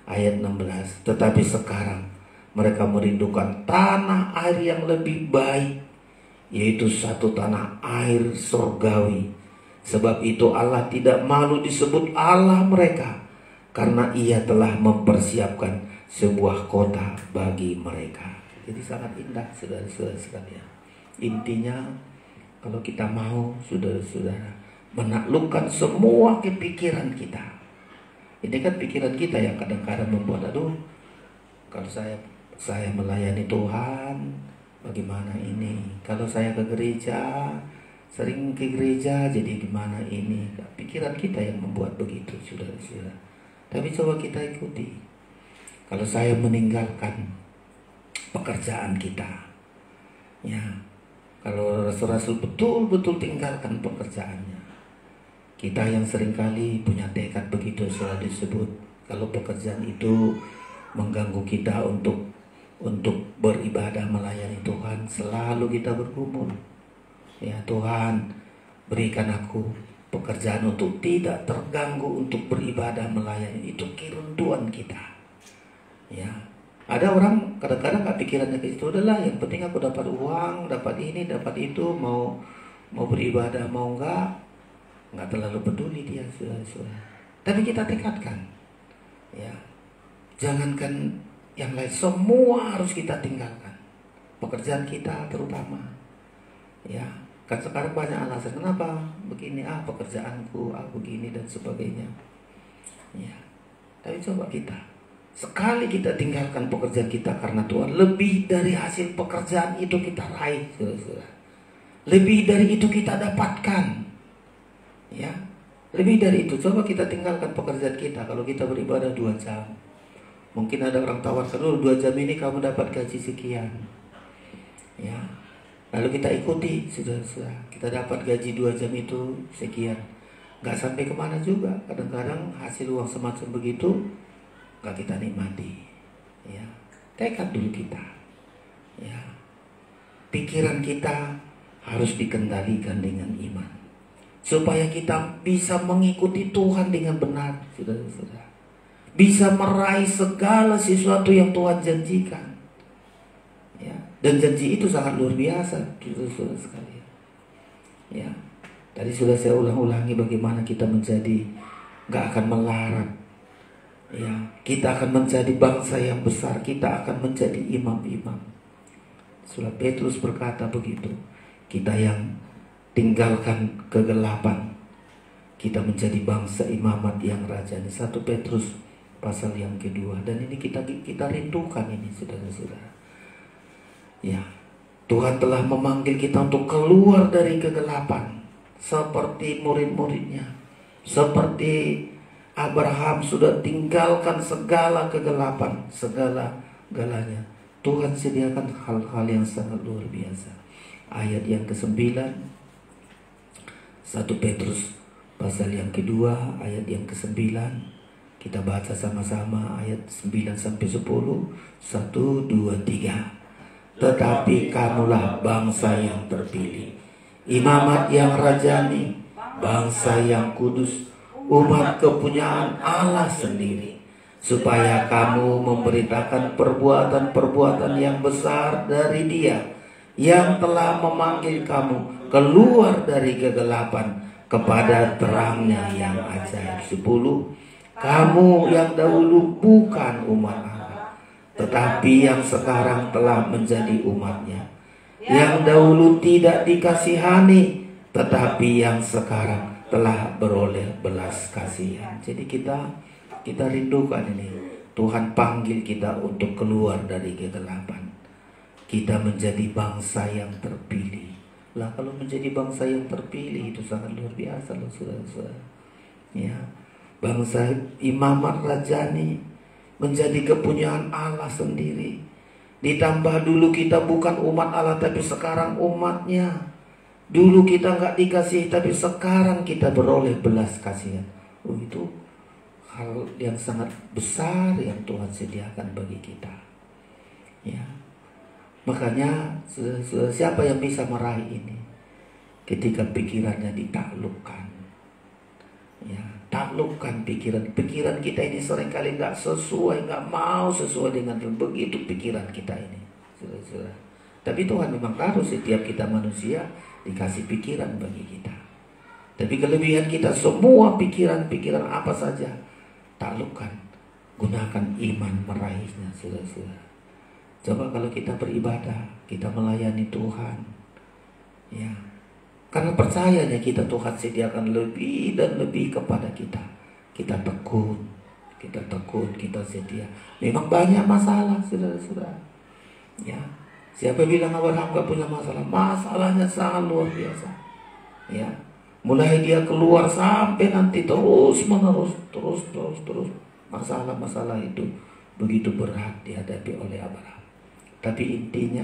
Ayat 16. Tetapi sekarang mereka merindukan tanah air yang lebih baik, yaitu satu tanah air surgawi. Sebab itu Allah tidak malu disebut Allah mereka, karena ia telah mempersiapkan sebuah kota bagi mereka. Jadi sangat indah, saudara-saudara sekalian. Intinya, kalau kita mau, saudara-saudara, menaklukkan semua kepikiran kita. Ini kan pikiran kita yang kadang-kadang membuat, aduh, kalau saya melayani Tuhan, bagaimana ini? Kalau saya ke gereja, sering ke gereja, jadi gimana ini? Pikiran kita yang membuat begitu, saudara-saudara. Tapi coba kita ikuti. Kalau saya meninggalkan pekerjaan kita, ya, kalau rasul-rasul betul-betul tinggalkan pekerjaannya. Kita yang seringkali punya tekad begitu, selalu disebut, kalau pekerjaan itu mengganggu kita untuk beribadah melayani Tuhan, selalu kita bergumul, ya, Tuhan berikan aku pekerjaan untuk tidak terganggu untuk beribadah melayani. Itu kerinduan kita, ya. Ada orang kadang-kadang gak pikirannya ke situ, udahlah yang penting aku dapat uang, dapat ini, dapat itu, mau beribadah mau nggak terlalu peduli dia, saudara-saudara. Tapi kita tekadkan, ya, jangankan yang lain, semua harus kita tinggalkan. Pekerjaan kita terutama, ya, kan sekarang banyak alasan kenapa begini, pekerjaanku, begini dan sebagainya. Ya. Tapi coba kita, sekali kita tinggalkan pekerjaan kita karena Tuhan, lebih dari hasil pekerjaan itu kita raih, saudara-saudara. Lebih dari itu kita dapatkan. Ya. Lebih dari itu, coba kita tinggalkan pekerjaan kita. Kalau kita beribadah 2 jam, mungkin ada orang tawarkan dulu 2 jam ini kamu dapat gaji sekian. Ya. Lalu kita ikuti, saudara-saudara. Kita dapat gaji 2 jam itu sekian. Gak sampai kemana juga. Kadang-kadang hasil uang semacam begitu gak kita nikmati. Ya. Tekad dulu kita. Ya. Pikiran kita harus dikendalikan dengan iman, supaya kita bisa mengikuti Tuhan dengan benar, saudara-saudara. Bisa meraih segala sesuatu yang Tuhan janjikan. Ya. Dan janji itu sangat luar biasa, saudara-saudara sekalian. Ya. Tadi sudah saya ulang-ulangi bagaimana kita menjadi gak akan melarat. Ya. Kita akan menjadi bangsa yang besar. Kita akan menjadi imam-imam. Surat Petrus berkata begitu. Kita yang tinggalkan kegelapan, kita menjadi bangsa imamat yang rajani. 1 Petrus pasal yang kedua. Dan ini kita rindukan ini, saudara-saudara. Ya, Tuhan telah memanggil kita untuk keluar dari kegelapan, seperti murid-muridnya, seperti Abraham sudah tinggalkan segala kegelapan, segala-galanya. Tuhan sediakan hal-hal yang sangat luar biasa. Ayat yang ke-9, 1 Petrus pasal yang kedua, ayat yang ke-9. Kita baca sama-sama ayat 9 sampai 10. 1, 2, 3. Tetapi kamulah bangsa yang terpilih, imamat yang rajani, bangsa yang kudus, umat kepunyaan Allah sendiri, supaya kamu memberitakan perbuatan-perbuatan yang besar dari Dia yang telah memanggil kamu keluar dari kegelapan kepada terangnya yang ajaib. 10. Kamu yang dahulu bukan umat Allah, tetapi yang sekarang telah menjadi umatnya. Yang dahulu tidak dikasihani, tetapi yang sekarang telah beroleh belas kasihan. Jadi kita rindukan ini. Tuhan panggil kita untuk keluar dari kegelapan. Kita menjadi bangsa yang terpilih. Lah kalau menjadi bangsa yang terpilih itu sangat luar biasa loh, saudara-saudara. Ya, bangsa imamat rajani, menjadi kepunyaan Allah sendiri. Ditambah dulu kita bukan umat Allah, tapi sekarang umatnya. Dulu kita nggak dikasih, tapi sekarang kita beroleh belas kasihan. Oh, itu hal yang sangat besar yang Tuhan sediakan bagi kita. Ya. Makanya siapa yang bisa meraih ini? Ketika pikirannya ditaklukkan. Ya, taklukkan pikiran kita ini seringkali nggak sesuai, nggak mau sesuai dengan begitu pikiran kita ini. Saudara-saudara. Tapi Tuhan memang taruh setiap kita manusia dikasih pikiran bagi kita. Tapi kelebihan kita semua pikiran-pikiran apa saja taklukkan, gunakan iman meraihnya, saudara-saudara. Coba kalau kita beribadah, kita melayani Tuhan, ya, karena percayanya kita Tuhan sediakan lebih dan lebih kepada kita. Kita tekun, kita sedia. Memang banyak masalah, saudara-saudara. Ya, siapa bilang Abraham gak punya masalah? Masalahnya sangat luar biasa. Ya, mulai dia keluar sampai nanti terus masalah-masalah itu begitu berat dihadapi oleh Abraham. Tapi intinya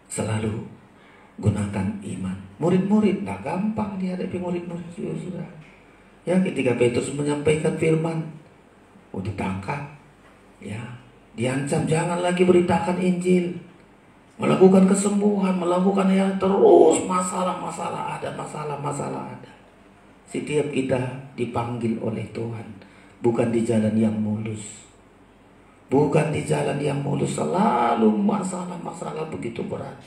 selalu gunakan iman. Murid-murid gak gampang dihadapi murid-murid, saudara. Ya, ketika Petrus menyampaikan firman, ditangkap, ya, diancam jangan lagi beritakan Injil, melakukan kesembuhan, melakukan yang terus masalah-masalah ada. Setiap kita dipanggil oleh Tuhan, bukan di jalan yang mulus. Bukan di jalan yang mulus, selalu masalah-masalah begitu berat.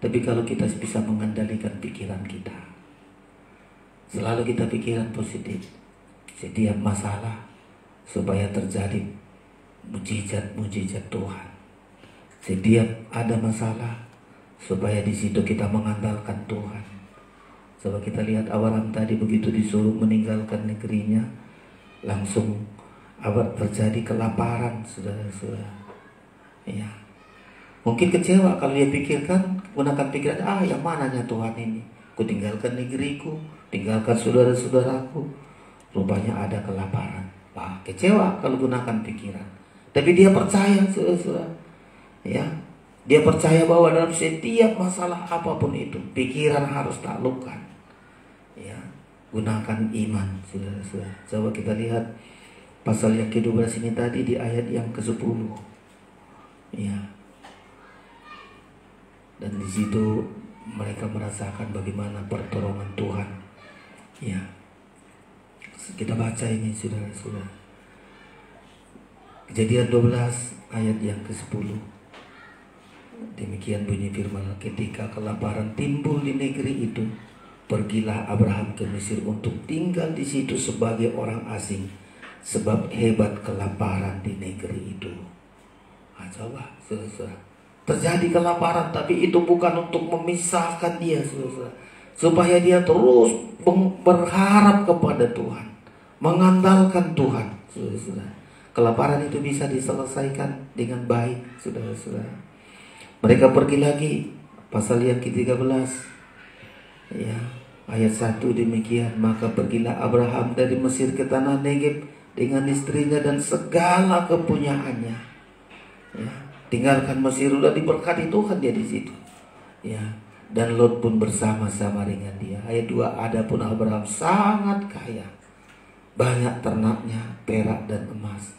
Tapi kalau kita bisa mengendalikan pikiran kita, selalu kita pikiran positif, setiap masalah supaya terjadi mujizat-mujizat Tuhan. Setiap ada masalah supaya di situ kita mengandalkan Tuhan. Coba kita lihat Abraham tadi begitu disuruh meninggalkan negerinya, langsung terjadi kelaparan, saudara-saudara. Ya, mungkin kecewa kalau dia pikirkan, gunakan pikiran, yang mananya Tuhan ini? Ku tinggalkan negeriku, tinggalkan saudara-saudaraku, rupanya ada kelaparan. Kecewa kalau gunakan pikiran. Tapi dia percaya, saudara-saudara. Ya, dia percaya bahwa dalam setiap masalah apapun itu, pikiran harus taklukkan. Ya, gunakan iman, saudara-saudara. Coba kita lihat pasal yang ke-12 ini tadi di ayat yang ke-10. Ya. Dan di situ mereka merasakan bagaimana pertolongan Tuhan. Ya. Kita baca ini, saudara-saudara. Kejadian 12 ayat yang ke-10. Demikian bunyi firman, ketika kelaparan timbul di negeri itu, pergilah Abraham ke Mesir untuk tinggal di situ sebagai orang asing, sebab hebat kelaparan di negeri itu. Coba, saudara, terjadi kelaparan, tapi itu bukan untuk memisahkan dia, saudara, supaya dia terus berharap kepada Tuhan, mengandalkan Tuhan, saudara. Kelaparan itu bisa diselesaikan dengan baik, saudara. Mereka pergi lagi, pasal yang ke-13. Ya, ayat 1 demikian, maka pergilah Abraham dari Mesir ke tanah Negeb dengan istrinya dan segala kepunyaannya. Ya, tinggalkan Mesir, udah diberkati Tuhan dia di situ. Ya, dan Lot pun bersama-sama dengan dia. Ayat 2, adapun Abraham sangat kaya, banyak ternaknya, perak dan emas.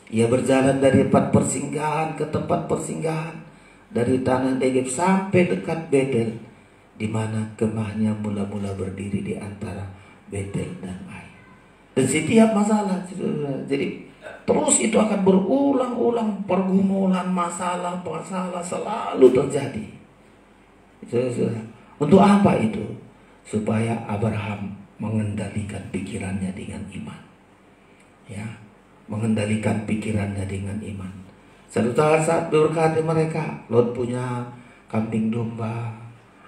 Ia berjalan dari tempat persinggahan ke tempat persinggahan, dari tanah Negeb sampai dekat Betel, di mana kemahnya mula-mula berdiri di antara Betel dan Ai. Dan setiap masalah, jadi terus itu akan berulang-ulang, pergumulan, masalah selalu terjadi. Untuk apa itu? Supaya Abraham mengendalikan pikirannya dengan iman. Ya, mengendalikan pikirannya dengan iman. Satu saat berkati mereka, Lot punya kambing domba,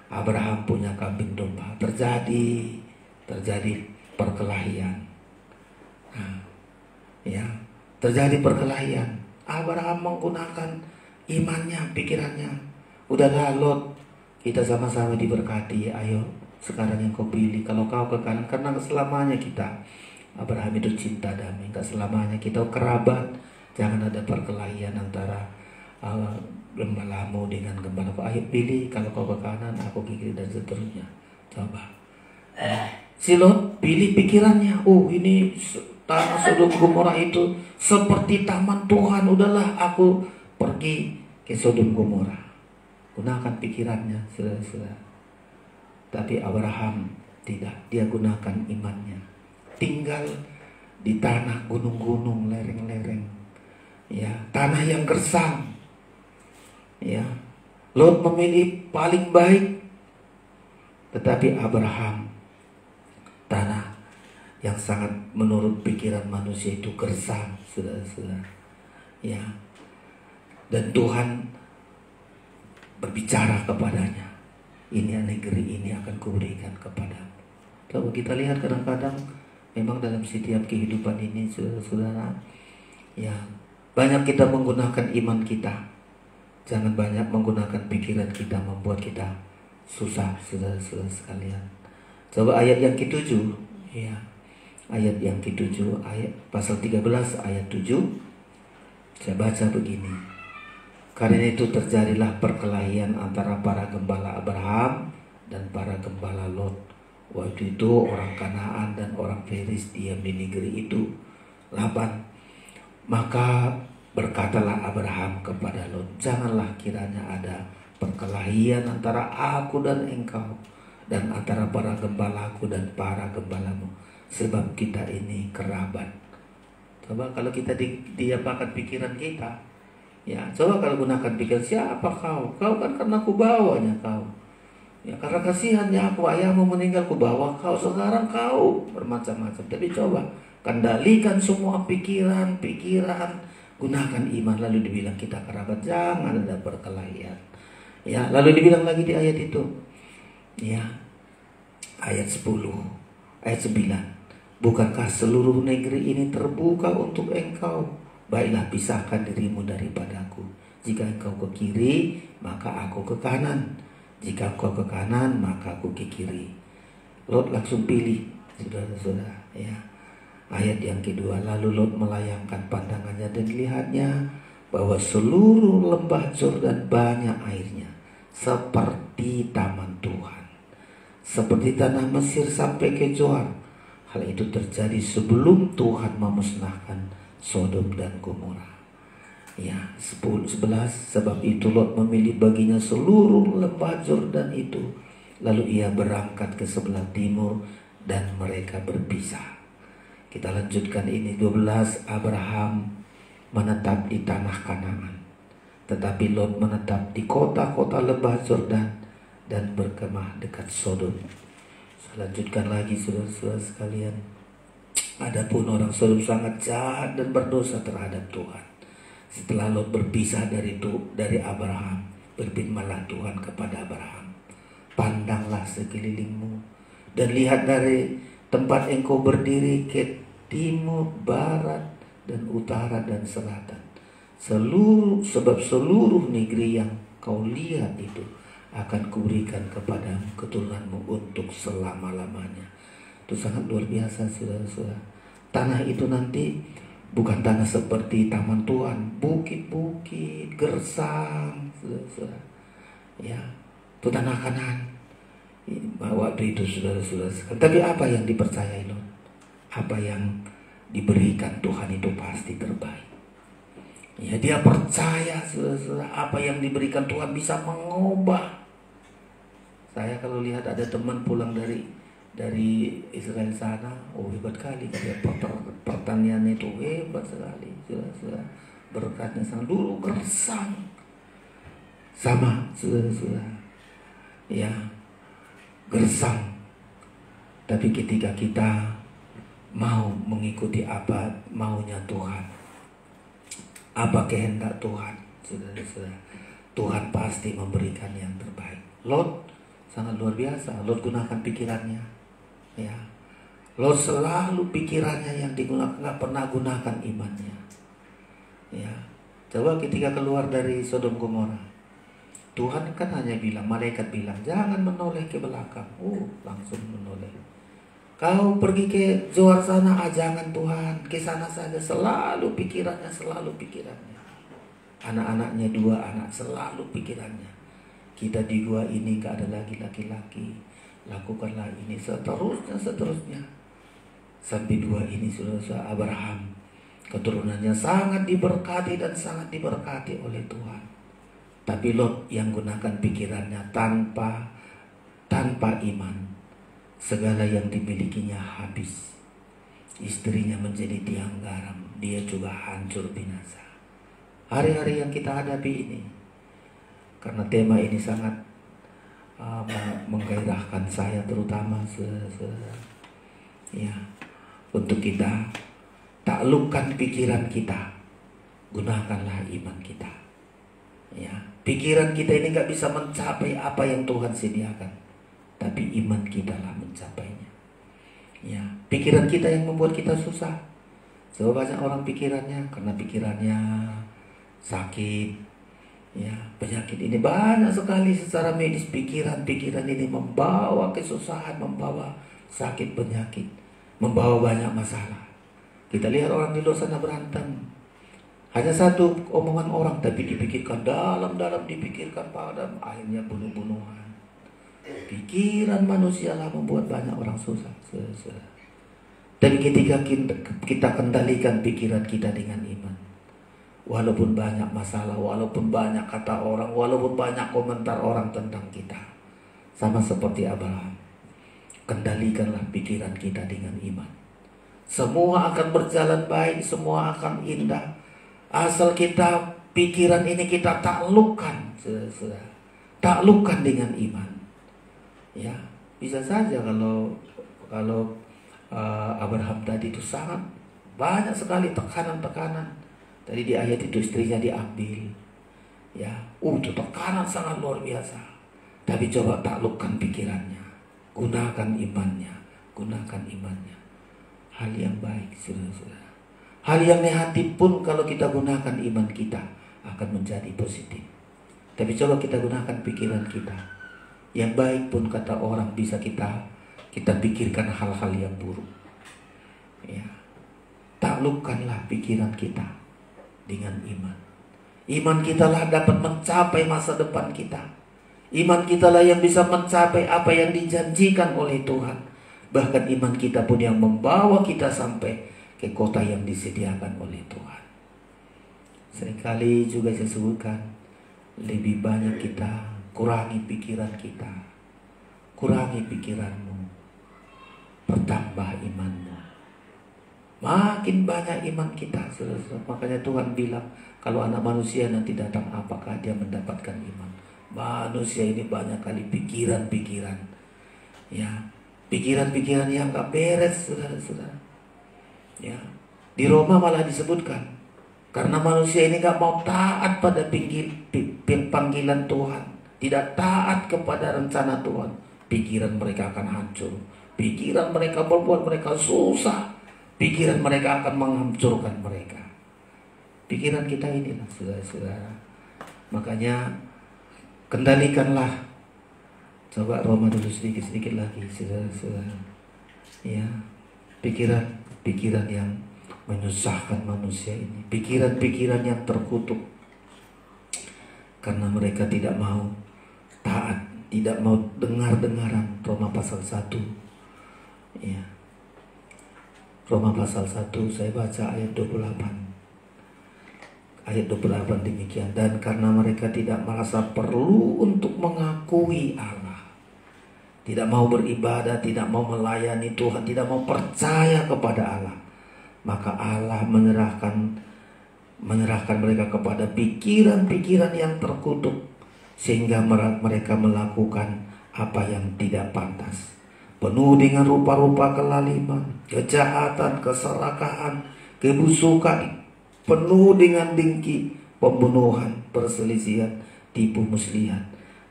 Abraham punya kambing domba. Terjadi perkelahian. Ya, terjadi perkelahian. Abraham menggunakan imannya, pikirannya. Udahlah Lot, kita sama-sama diberkati. Ayo, sekarang yang kau pilih. Kalau kau ke kanan, karena selamanya kita. Abraham itu cinta damai, gak selamanya kita kerabat. Jangan ada perkelahian antara gembalamu dengan gembalaku. Ayo pilih, kalau kau ke kanan, aku ke kiri, dan seterusnya. Coba. Si Lot pilih pikirannya. Ini tanah Sodom Gomora itu seperti taman Tuhan. Udahlah, aku pergi ke Sodom Gomora. Gunakan pikirannya, saudara-saudara. Tapi Abraham tidak. Dia gunakan imannya. Tinggal di tanah gunung-gunung, lereng-lereng. Ya, tanah yang gersang. Ya, Lot memilih paling baik. Tetapi Abraham, tanah yang sangat menurut pikiran manusia itu gersang, saudara-saudara. Ya, dan Tuhan berbicara kepadanya, ini negeri ini akan kuberikan kepadamu. Kalau kita lihat kadang-kadang memang dalam setiap kehidupan ini, saudara-saudara, ya, banyak kita menggunakan iman kita. Jangan banyak menggunakan pikiran kita membuat kita susah, saudara-saudara sekalian. Coba ayat yang ke-7, ya. Ayat yang ke-7, ayat pasal 13 ayat 7. Saya baca begini. Karena itu terjadilah perkelahian antara para gembala Abraham dan para gembala Lot. Waktu itu orang Kanaan dan orang Feris diam di negeri itu. 8. Maka berkatalah Abraham kepada Lot, janganlah kiranya ada perkelahian antara aku dan engkau, dan antara para gembalaku dan para gembalamu, sebab kita ini kerabat. Coba kalau kita diapakan pikiran kita, ya, coba kalau gunakan pikiran, siapa kau? Kau kan karena ku bawanya kau. Ya, karena kasihannya aku, ayahmu meninggal, ku bawa kau, sekarang kau bermacam-macam. Tapi coba kendalikan semua pikiran, gunakan iman. Lalu dibilang kita kerabat, jangan ada perkelahian. Ya, lalu dibilang lagi di ayat itu, ya, ayat 10, ayat 9. Bukankah seluruh negeri ini terbuka untuk engkau? Baiklah, pisahkan dirimu daripadaku. Jika engkau ke kiri, maka aku ke kanan. Jika engkau ke kanan, maka aku ke kiri. Lot langsung pilih, saudara-saudara, ya. Ayat yang kedua, lalu Lot melayangkan pandangannya dan lihatnya bahwa seluruh lembah Yordan banyak airnya, seperti taman Tuhan, seperti tanah Mesir sampai ke Zoar. Hal itu terjadi sebelum Tuhan memusnahkan Sodom dan Gomora. Ya, 11. Sebab itu Lot memilih baginya seluruh lembah Yordan itu. Lalu ia berangkat ke sebelah timur dan mereka berpisah. Kita lanjutkan ini 12. Abraham menetap di tanah Kanaan, tetapi Lot menetap di kota-kota lembah Yordan dan berkemah dekat Sodom. Saya lanjutkan lagi, saudara-saudara sekalian. Adapun orang Sodom sangat jahat dan berdosa terhadap Tuhan. Setelah Lot berpisah dari Abraham, berfirmanlah Tuhan kepada Abraham, pandanglah sekelilingmu dan lihat dari tempat engkau berdiri ke timur, barat, dan utara dan selatan. Sebab seluruh negeri yang kau lihat itu akan kuberikan kepada keturunanmu untuk selama-lamanya. Itu sangat luar biasa, saudara-saudara. Tanah itu nanti bukan tanah seperti taman Tuhan, bukit-bukit, gersang, saudara-saudara. Ya, itu tanah Kanaan. Waktu itu, saudara-saudara. Tapi apa yang dipercayai Lot? Apa yang diberikan Tuhan itu pasti terbaik. Ya, dia percaya, saudara-saudara, apa yang diberikan Tuhan bisa mengubah. Saya kalau lihat ada teman pulang dari Israel sana, hebat kali, dia pertanian itu hebat sekali, saudara-saudara. Berkatnya sangat, dulu gersang, sama, saudara-saudara, ya, gersang. Tapi ketika kita mau mengikuti apa maunya Tuhan, apa kehendak Tuhan, saudara-saudara, Tuhan pasti memberikan yang terbaik. Lot sangat luar biasa. Lot gunakan pikirannya, ya. Lot selalu pikirannya yang digunakan, nggak pernah gunakan imannya, ya. Coba ketika keluar dari Sodom Gomora, Tuhan kan hanya bilang, malaikat bilang, jangan menoleh ke belakang. Langsung menoleh. Kau pergi ke Zoar sana, jangan Tuhan, ke sana saja. Selalu pikirannya. Anak-anaknya 2 anak, selalu pikirannya. Kita di gua ini gak ada lagi laki-laki, lakukanlah ini, seterusnya. Sampai 2 ini, saudara Abraham, keturunannya sangat diberkati dan sangat diberkati oleh Tuhan. Tapi Lot yang gunakan pikirannya tanpa iman, segala yang dimilikinya habis. Istrinya menjadi tiang garam, dia juga hancur binasa. Hari-hari yang kita hadapi ini, karena tema ini sangat menggairahkan saya, terutama ya, untuk kita taklukkan pikiran kita, gunakanlah iman kita. Ya, pikiran kita ini nggak bisa mencapai apa yang Tuhan sediakan, tapi iman kita lah mencapainya. Ya, pikiran kita yang membuat kita susah. Coba banyak orang pikirannya, karena pikirannya sakit. Ya, penyakit ini banyak sekali secara medis. Pikiran ini membawa kesusahan, membawa sakit, penyakit, membawa banyak masalah. Kita lihat orang di luar sana berantem, hanya satu omongan orang, tapi dipikirkan dalam-dalam, dipikirkan padam, akhirnya bunuh-bunuhan. Pikiran manusia lah membuat banyak orang susah. Dan ketika kita kendalikan pikiran kita dengan iman, walaupun banyak masalah, walaupun banyak kata orang, walaupun banyak komentar orang tentang kita, sama seperti Abraham, kendalikanlah pikiran kita dengan iman. Semua akan berjalan baik, semua akan indah, asal kita pikiran ini kita taklukkan, taklukkan dengan iman. Ya, bisa saja kalau Abraham tadi itu sangat banyak sekali tekanan. Tadi di ayat itu istrinya diambil, ya, itu tekanan sangat luar biasa. Tapi coba taklukkan pikirannya, Gunakan imannya, gunakan imannya. Hal yang baik, saudara-saudara. Hal yang negatif pun kalau kita gunakan iman kita akan menjadi positif. Tapi coba kita gunakan pikiran kita. Yang baik pun kata orang bisa kita pikirkan hal-hal yang buruk. Ya. Taklukkanlah pikiran kita dengan iman. Iman kita lah dapat mencapai masa depan kita. Iman kita lah yang bisa mencapai apa yang dijanjikan oleh Tuhan. Bahkan iman kita pun yang membawa kita sampai ke kota yang disediakan oleh Tuhan. Seringkali juga saya sebutkan, lebih banyak kita kurangi pikiran kita. Kurangi pikiranmu, bertambah imanmu. Makin banyak iman kita, saudara-saudara. Makanya Tuhan bilang, kalau anak manusia nanti datang, apakah dia mendapatkan iman? Manusia ini banyak kali pikiran-pikiran, ya, pikiran-pikiran yang gak beres, saudara-saudara. Ya, di Roma malah disebutkan, karena manusia ini gak mau taat pada panggilan Tuhan, tidak taat kepada rencana Tuhan, pikiran mereka akan hancur. Pikiran mereka membuat mereka susah. Pikiran mereka akan menghancurkan mereka. Pikiran kita inilah, saudara-saudara. Makanya kendalikanlah. Coba Roma dulu sedikit-sedikit lagi, saudara-saudara. Ya, pikiran yang menyusahkan manusia ini. Pikiran-pikiran yang terkutuk. Karena mereka tidak mau taat, tidak mau dengar-dengaran. Roma pasal 1. Ya. Roma pasal 1, saya baca ayat 28. Ayat 28 demikian. Dan karena mereka tidak merasa perlu untuk mengakui Allah, tidak mau beribadah, tidak mau melayani Tuhan, tidak mau percaya kepada Allah, maka Allah menyerahkan mereka kepada pikiran-pikiran yang terkutuk, sehingga mereka melakukan apa yang tidak pantas. Penuh dengan rupa-rupa kelaliman, kejahatan, keserakahan, kebusukan, penuh dengan dengki, pembunuhan, perselisihan, tipu muslihat,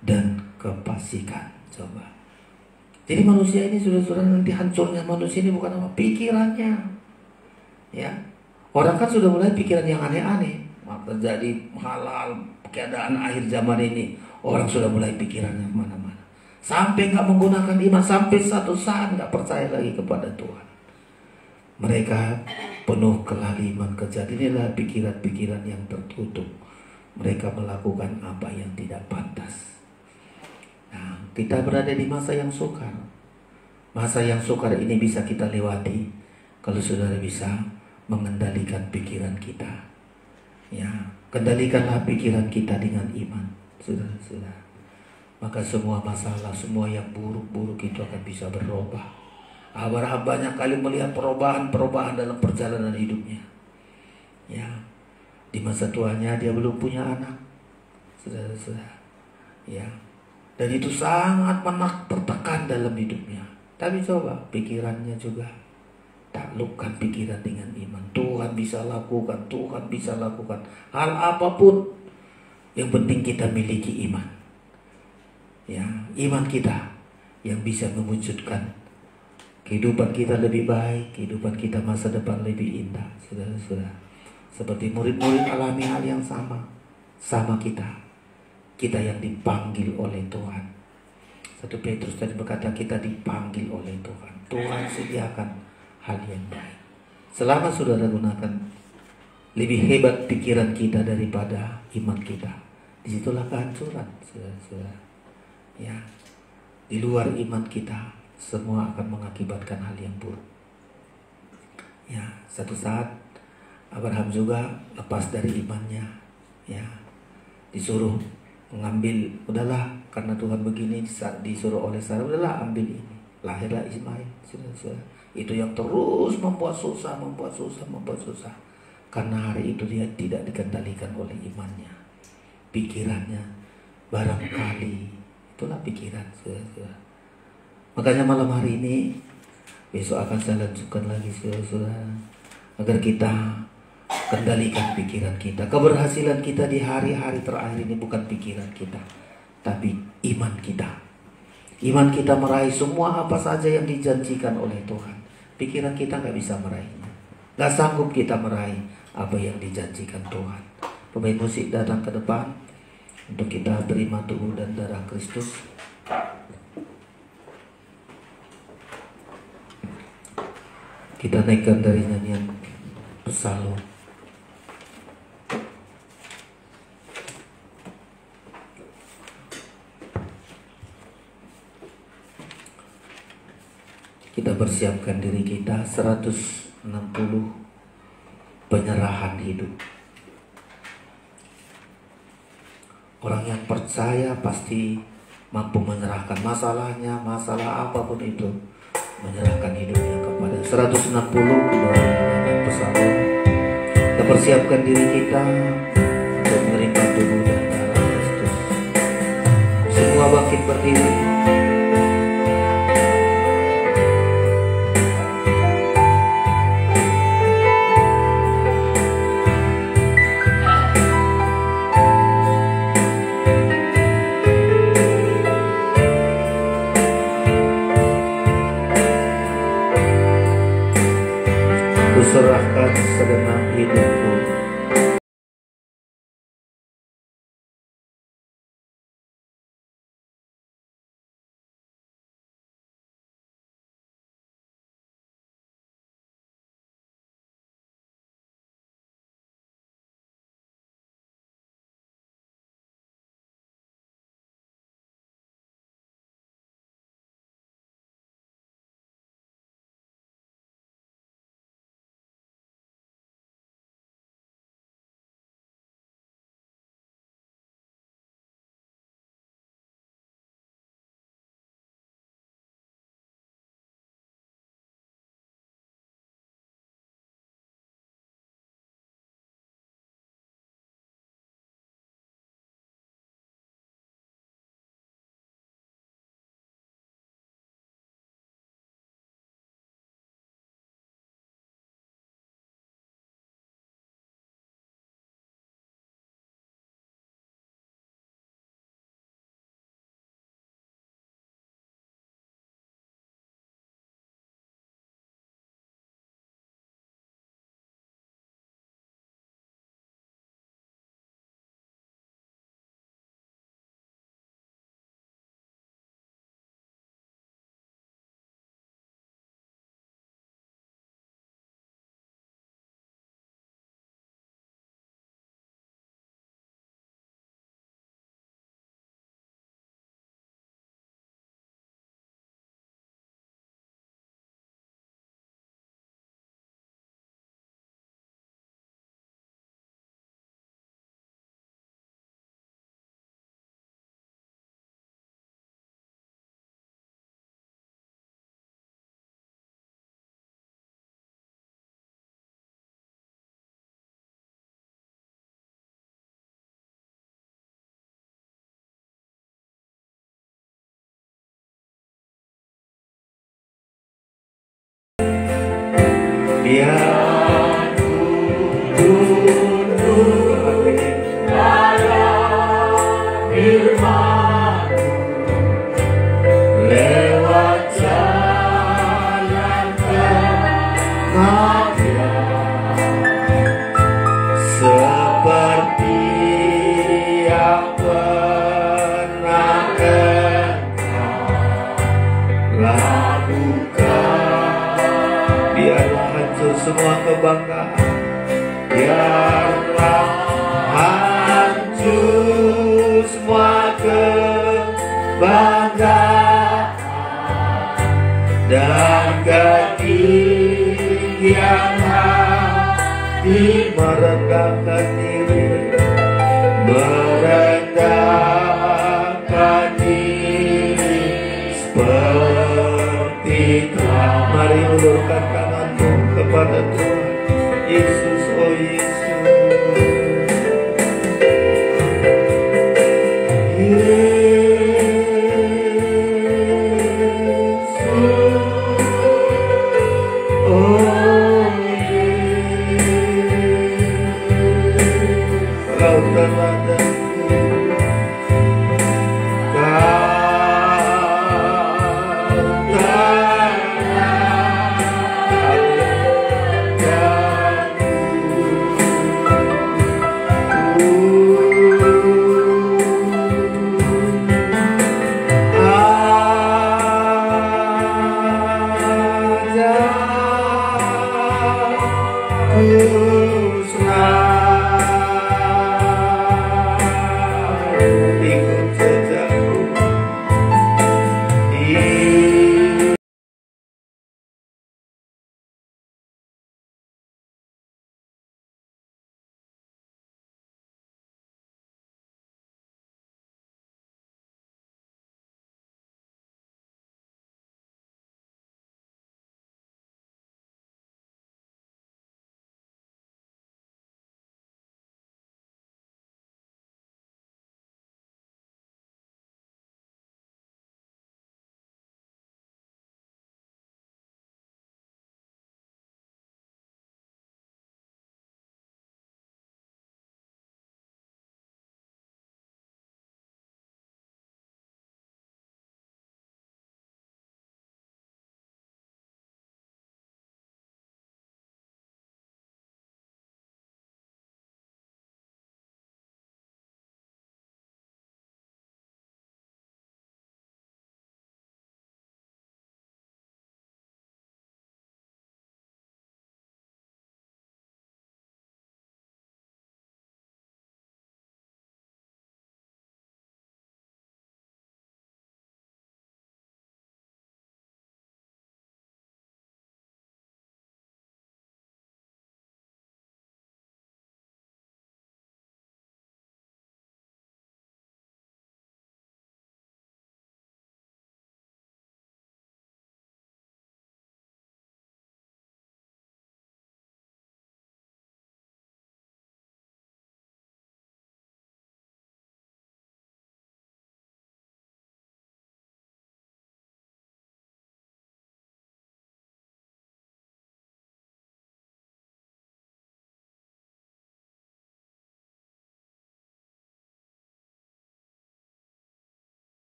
dan kefasikan. Coba. Jadi manusia ini sudah nanti hancurnya manusia ini bukan apa? Pikirannya. Ya. Orang kan sudah mulai pikiran yang aneh-aneh. Terjadi halal, keadaan akhir zaman ini, orang sudah mulai pikirannya mana-mana. Sampai gak menggunakan iman, sampai satu saat gak percaya lagi kepada Tuhan. Mereka penuh kelaliman, kejahatan. Inilah pikiran-pikiran yang tertutup. Mereka melakukan apa yang tidak pantas. Nah, kita berada di masa yang sukar. Masa yang sukar ini bisa kita lewati kalau saudara bisa mengendalikan pikiran kita. Ya, kendalikanlah pikiran kita dengan iman, saudara-saudara. Maka semua masalah, semua yang buruk-buruk itu akan bisa berubah. Abraham banyak kali melihat perubahan dalam perjalanan hidupnya. Ya, di masa tuanya dia belum punya anak, saudara-saudara. Ya, dan itu sangat tertekan dalam hidupnya. Tapi coba pikirannya juga taklukkan pikiran dengan iman. Tuhan bisa lakukan, Tuhan bisa lakukan hal apapun. Yang penting kita miliki iman. Ya, iman kita yang bisa mewujudkan kehidupan kita lebih baik, kehidupan kita masa depan lebih indah, saudara-saudara. Seperti murid-murid alami hal yang sama kita yang dipanggil oleh Tuhan. 1 Petrus tadi berkata kita dipanggil oleh Tuhan. Tuhan sediakan hal yang baik. Selama saudara gunakan lebih hebat pikiran kita daripada iman kita, disitulah kehancuran, saudara-saudara. Ya, di luar iman kita semua akan mengakibatkan hal yang buruk. Ya, satu saat Abraham juga lepas dari imannya. Ya, disuruh mengambil, udahlah karena Tuhan begini, disuruh oleh Sarah, udahlah ambil ini. Lahirlah Ismail. Itu yang terus membuat susah. Karena hari itu dia tidak dikendalikan oleh imannya, pikirannya barangkali. Itulah pikiran, saudara. Makanya malam hari ini, besok akan saya lanjutkan lagi, saudara, agar kita kendalikan pikiran kita. Keberhasilan kita di hari-hari terakhir ini bukan pikiran kita, tapi iman kita. Iman kita meraih semua apa saja yang dijanjikan oleh Tuhan. Pikiran kita gak bisa meraihnya. Gak sanggup kita meraih apa yang dijanjikan Tuhan. Pemain musik datang ke depan untuk kita terima tubuh dan darah Kristus. Kita naikkan dari nyanyian Psalm. Kita persiapkan diri kita 160 penyerahan hidup. Orang yang percaya pasti mampu menyerahkan masalahnya, masalah apapun itu, menyerahkan hidupnya kepada 160 dari Psalm. Kita persiapkan diri kita untuk menerima tubuh dan darah Kristus. Semua bangkit berdiri. Serahkan segenap hidupku. Biar tunduk pada firman lewat jalan tengahnya, seperti yang pernah engkau lakukan. Biarlah hancur semua kebanggaan, biarlah hancur semua kebanggaan dan ketinggian hati, merendahkan diri, merendahkan diri seperti Tuhan. Mari ulurkan tanganmu kepada Tuhan Yesus, oh Yesus. Kau ikut jejakku.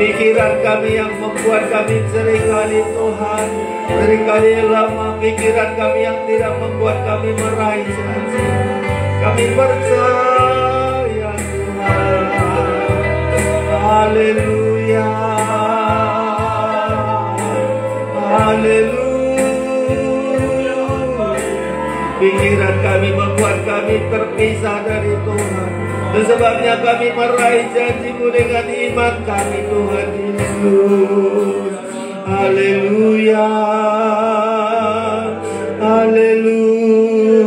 Pikiran kami yang membuat kami seringkali Tuhan, seringkali lama pikiran kami yang tidak membuat kami meraih cita-cita. Kami percaya Tuhan. Haleluya. Haleluya. Pikiran kami membuat kami terpisah dari Tuhan. Dan sebabnya kami meraih janji-Mu dengan iman kami, Tuhan Yesus. Haleluya. Haleluya.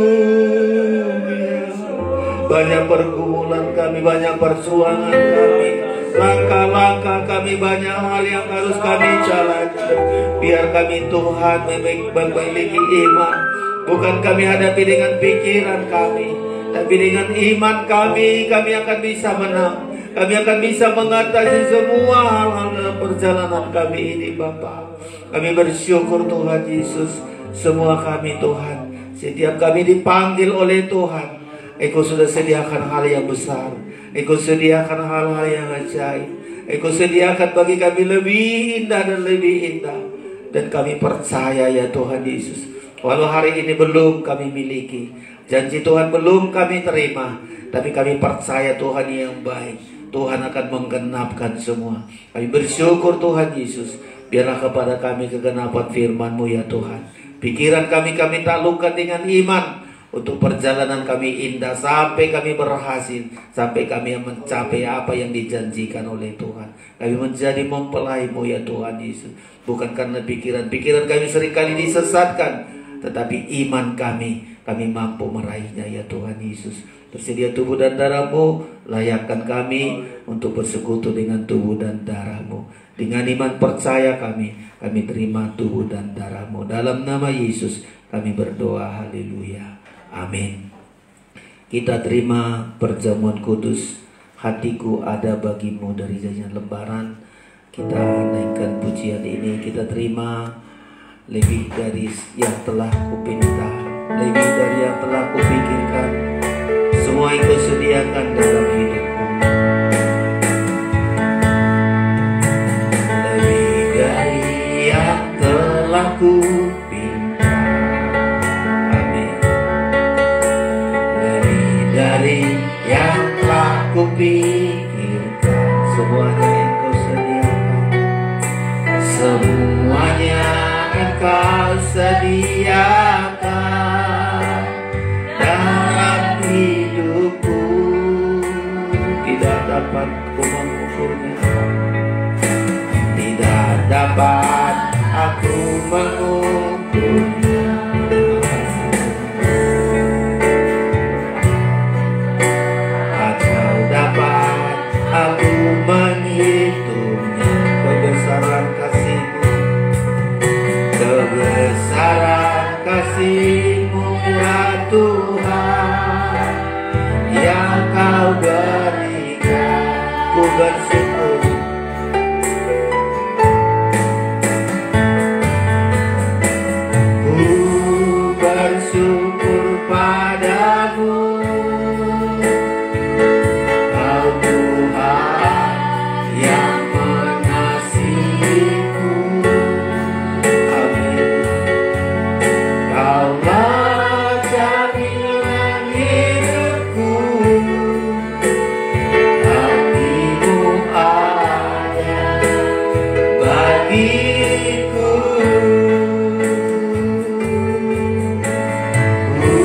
Banyak pergumulan kami, banyak perjuangan kami, langkah-langkah kami, banyak hal yang harus kami jalani. Biar kami Tuhan memiliki iman. Bukan kami hadapi dengan pikiran kami, tapi dengan iman kami akan bisa menang. Kami akan bisa mengatasi semua hal-hal dalam perjalanan kami ini, Bapa. Kami bersyukur Tuhan Yesus. Semua kami Tuhan, setiap kami dipanggil oleh Tuhan, Engkau sudah sediakan hal yang besar. Engkau sediakan hal-hal yang ajaib. Engkau sediakan bagi kami lebih indah dan lebih indah. Dan kami percaya ya Tuhan Yesus, walau hari ini belum kami miliki, janji Tuhan belum kami terima, tapi kami percaya Tuhan yang baik. Tuhan akan menggenapkan semua. Kami bersyukur Tuhan Yesus. Biarlah kepada kami kegenapan firman-Mu ya Tuhan. Pikiran kami taklukkan dengan iman, untuk perjalanan kami indah sampai kami berhasil, sampai kami mencapai apa yang dijanjikan oleh Tuhan. Kami menjadi mempelai-Mu ya Tuhan Yesus. Bukan karena pikiran kami seringkali disesatkan, tetapi iman kami mampu meraihnya ya Tuhan Yesus. Tersedia tubuh dan darah-Mu, layakkan kami untuk bersekutu dengan tubuh dan darah-Mu. Dengan iman percaya kami terima tubuh dan darah-Mu. Dalam nama Yesus kami berdoa, haleluya, amin. Kita terima perjamuan kudus, hatiku ada bagimu dari janjian lembaran. Kita naikkan pujian ini, kita terima lebih dari yang telah kupinta, lebih dari yang telah kupikirkan, semua yang Kau sediakan dalam hidupku. Lebih dari yang telah kupinta, amin. Lebih dari yang telah kupikirkan, semuanya yang Kau sediakan, semuanya Engkau sediakan dalam hidupku. Tidak dapat ku mengukurnya, tidak dapat aku mengukurnya. Atau dapat aku menghitungnya, kebesaran kasih-Mu, kebesaran kasih-Mu ya Tuhan, yang Kau berikan. Ku bersyukur, ku bersyukur padamu, Kau Tuhan yang mengasihiku. Kaulah jaminan hidupku, hati-Mu ada bagiku. Ku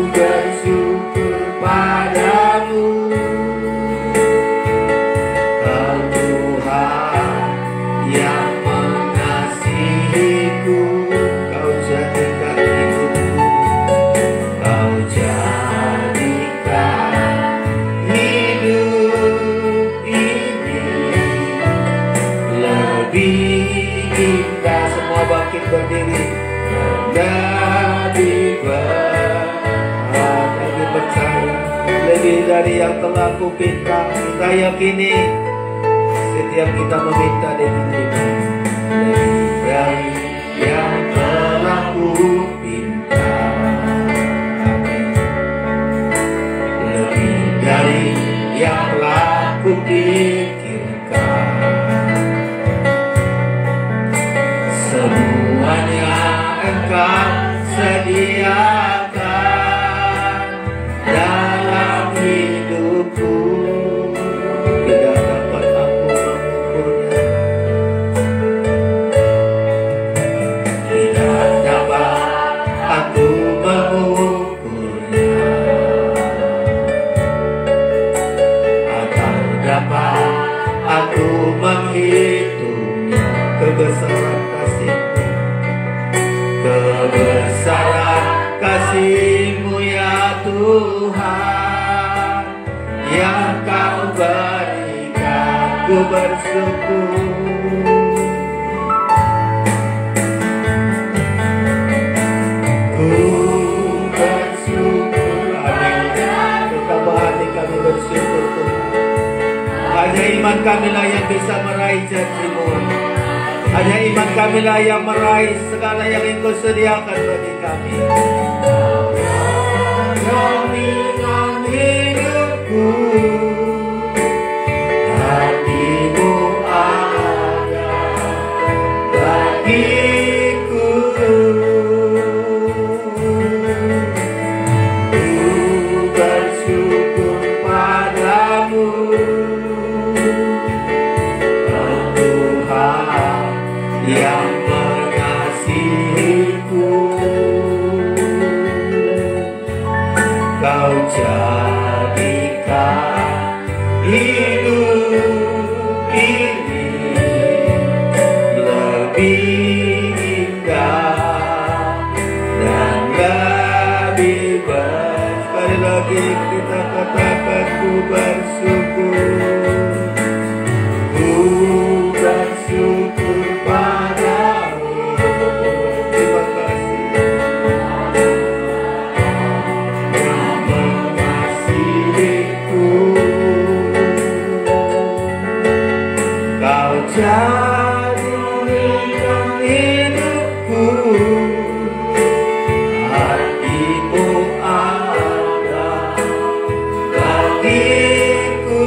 bersyukur padamu, Kau Tuhan yang mengasihiku. Kau jadikan hidupku, Kau jadikan hidup ini lebih indah. Semua bangkit berdiri, lebih berharap, lebih percaya, lebih dari yang telah kupinta. Kita yakini setiap kita meminta dengan iman, lebih dari yang telah kupinta, amin. Lebih dari yang telah kupikirkan, semuanya Engkau sediakan dalam hidupku. Tidak dapat aku mengukurnya, tidak dapat aku mengukurnya, atau dapat aku menghitungnya. Kebesaran kasih-Mu, kebesaran kasih-Mu ya Tuhan, yang Kau berikan. Ku bersyukur, ku bersyukur, amin. Betapa hati kami bersyukur Tuhan. Hanya iman kamilah yang bisa meraih janji-Mu. Hanya iman kamilah yang meraih segala yang Engkau sediakan bagi kami. Jaminan hidupku, hati-Mu ada bagiku. Ku bersyukur padamu, Kau Tuhan yang mengasihiku. Kau jadikan hidup ini lebih indah dan lebih baik. Sekali lagi kita ku bersyukur. Ku bersyukur padamu. Terima kasih yang mengasihiku. Kau jadikan hidupku, hatimu ada bagiku.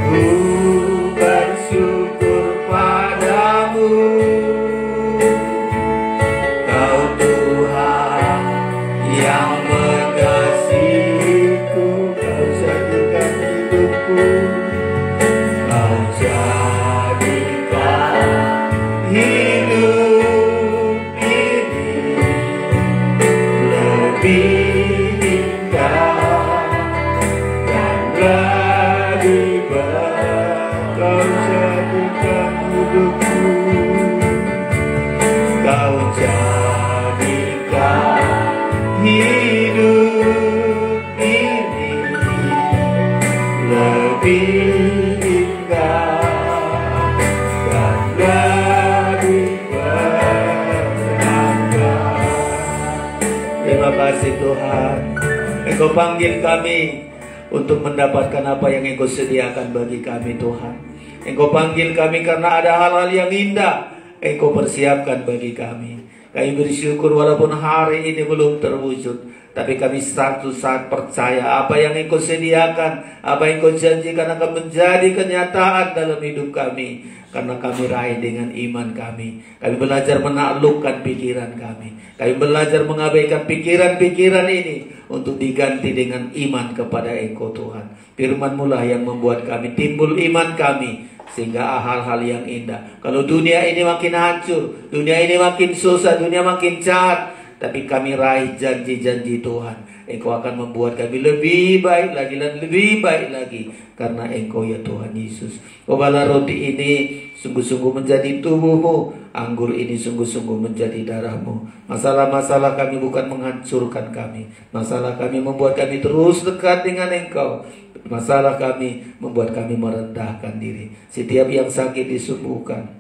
Ku bersyukur padamu, Kau Tuhan yang mengasihiku. Kau jadikan hidupku, Kau jadikan hidup ini lebih indah dan lebih baik. Kau jadikan hidupku, Kau jadikan hidup ini lebih indah dan lebih berharga. Terima kasih Tuhan, Engkau panggil kami untuk mendapatkan apa yang Engkau sediakan bagi kami Tuhan. Engkau panggil kami karena ada hal-hal yang indah Engkau persiapkan bagi kami. Kami bersyukur walaupun hari ini belum terwujud, tapi kami satu saat percaya apa yang Engkau sediakan, apa yang Engkau janjikan akan menjadi kenyataan dalam hidup kami. Karena kami raih dengan iman kami. Kami belajar menaklukkan pikiran kami. Kami belajar mengabaikan pikiran-pikiran ini untuk diganti dengan iman kepada Engkau Tuhan. Firman-Mu lah yang membuat kami timbul iman kami, sehingga hal-hal yang indah. Kalau dunia ini makin hancur, dunia ini makin susah, dunia makin jahat, tapi kami raih janji-janji Tuhan. Engkau akan membuat kami lebih baik lagi dan lebih baik lagi, karena Engkau ya Tuhan Yesus. Cobalah roti ini sungguh-sungguh menjadi tubuh-Mu, anggur ini sungguh-sungguh menjadi darah-Mu. Masalah-masalah kami bukan menghancurkan kami, masalah kami membuat kami terus dekat dengan Engkau. Masalah kami membuat kami merendahkan diri. Setiap yang sakit disembuhkan,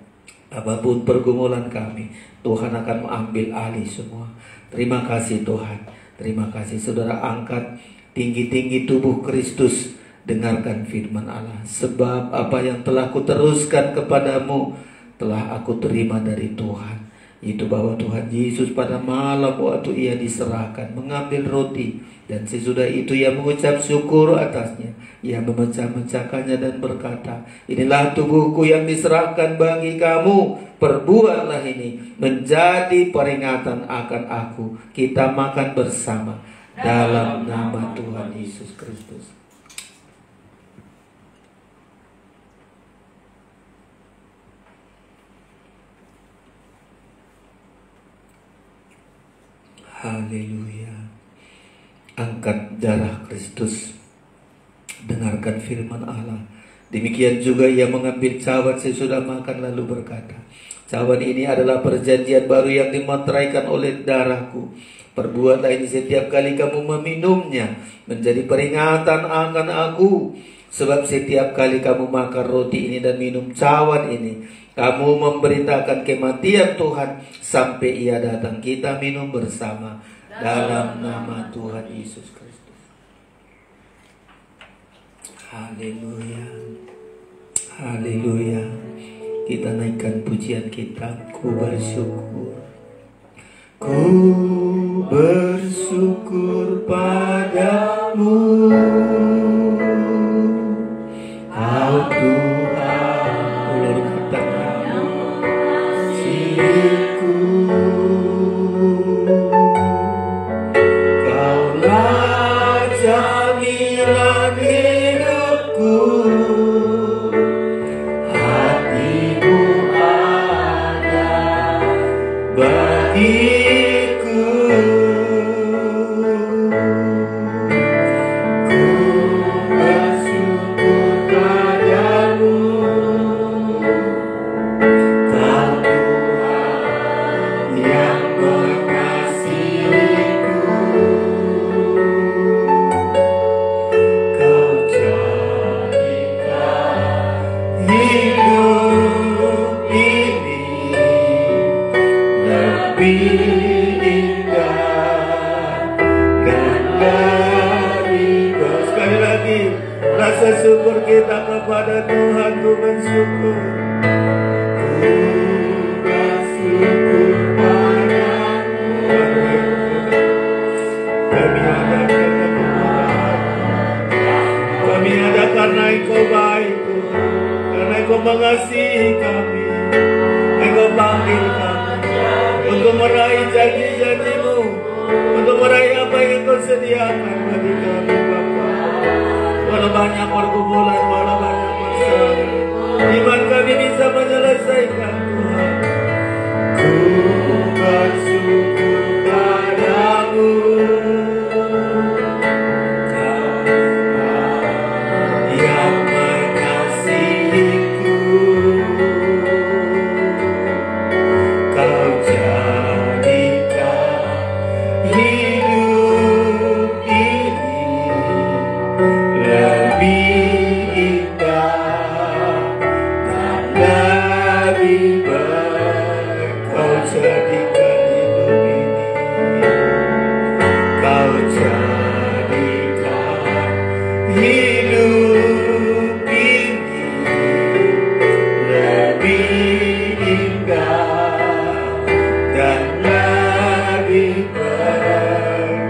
apapun pergumulan kami, Tuhan akan mengambil alih semua. Terima kasih Tuhan. Terima kasih. Saudara, angkat tinggi-tinggi tubuh Kristus, dengarkan firman Allah. Sebab apa yang telah kuteruskan kepadamu telah aku terima dari Tuhan, itu bahwa Tuhan Yesus pada malam waktu ia diserahkan mengambil roti, dan sesudah itu ia mengucap syukur atasnya. Ia memecah-mecahkannya dan berkata, inilah tubuhku yang diserahkan bagi kamu. Perbuatlah ini menjadi peringatan akan aku. Kita makan bersama dalam nama Tuhan Yesus Kristus. Haleluya. Angkat darah Kristus, dengarkan firman Allah. Demikian juga ia mengambil cawan sesudah makan lalu berkata, cawan ini adalah perjanjian baru yang dimeteraikan oleh darahku. Perbuatlah ini setiap kali kamu meminumnya menjadi peringatan akan aku. Sebab setiap kali kamu makan roti ini dan minum cawan ini, kamu memberitakan kematian Tuhan sampai ia datang. Kita minum bersama dalam nama Tuhan Yesus Kristus. Haleluya. Haleluya. Kita naikkan pujian kita. Ku bersyukur. Ku bersyukur padamu, Kau Tuhan, ulurkan siku. Kaulah jaminan hidupku, hatimu ada bagiku. syukur kita kepada Tuhan, ku bersyukur. Ku bersyukur padamu. Kami ada karena kemurahan, kami ada karena Engkau baik, karena Engkau mengasihi kami. Engkau panggil kami untuk meraih janji-janji-Mu, untuk meraih apa yang Engkau sediakan bagi kami, Bapa. Walau banyak pergumulan, walau banyak masalah, iman kami bisa menyelesaikan, Tuhan. Ku bersyukur padamu, Kau yang mengasihiku. Kau jadikan hidup ini lebih indah dan lebih baik. Kau jadikan hidup ini, Kau jadikan hidup ini lebih indah dan lebih baik.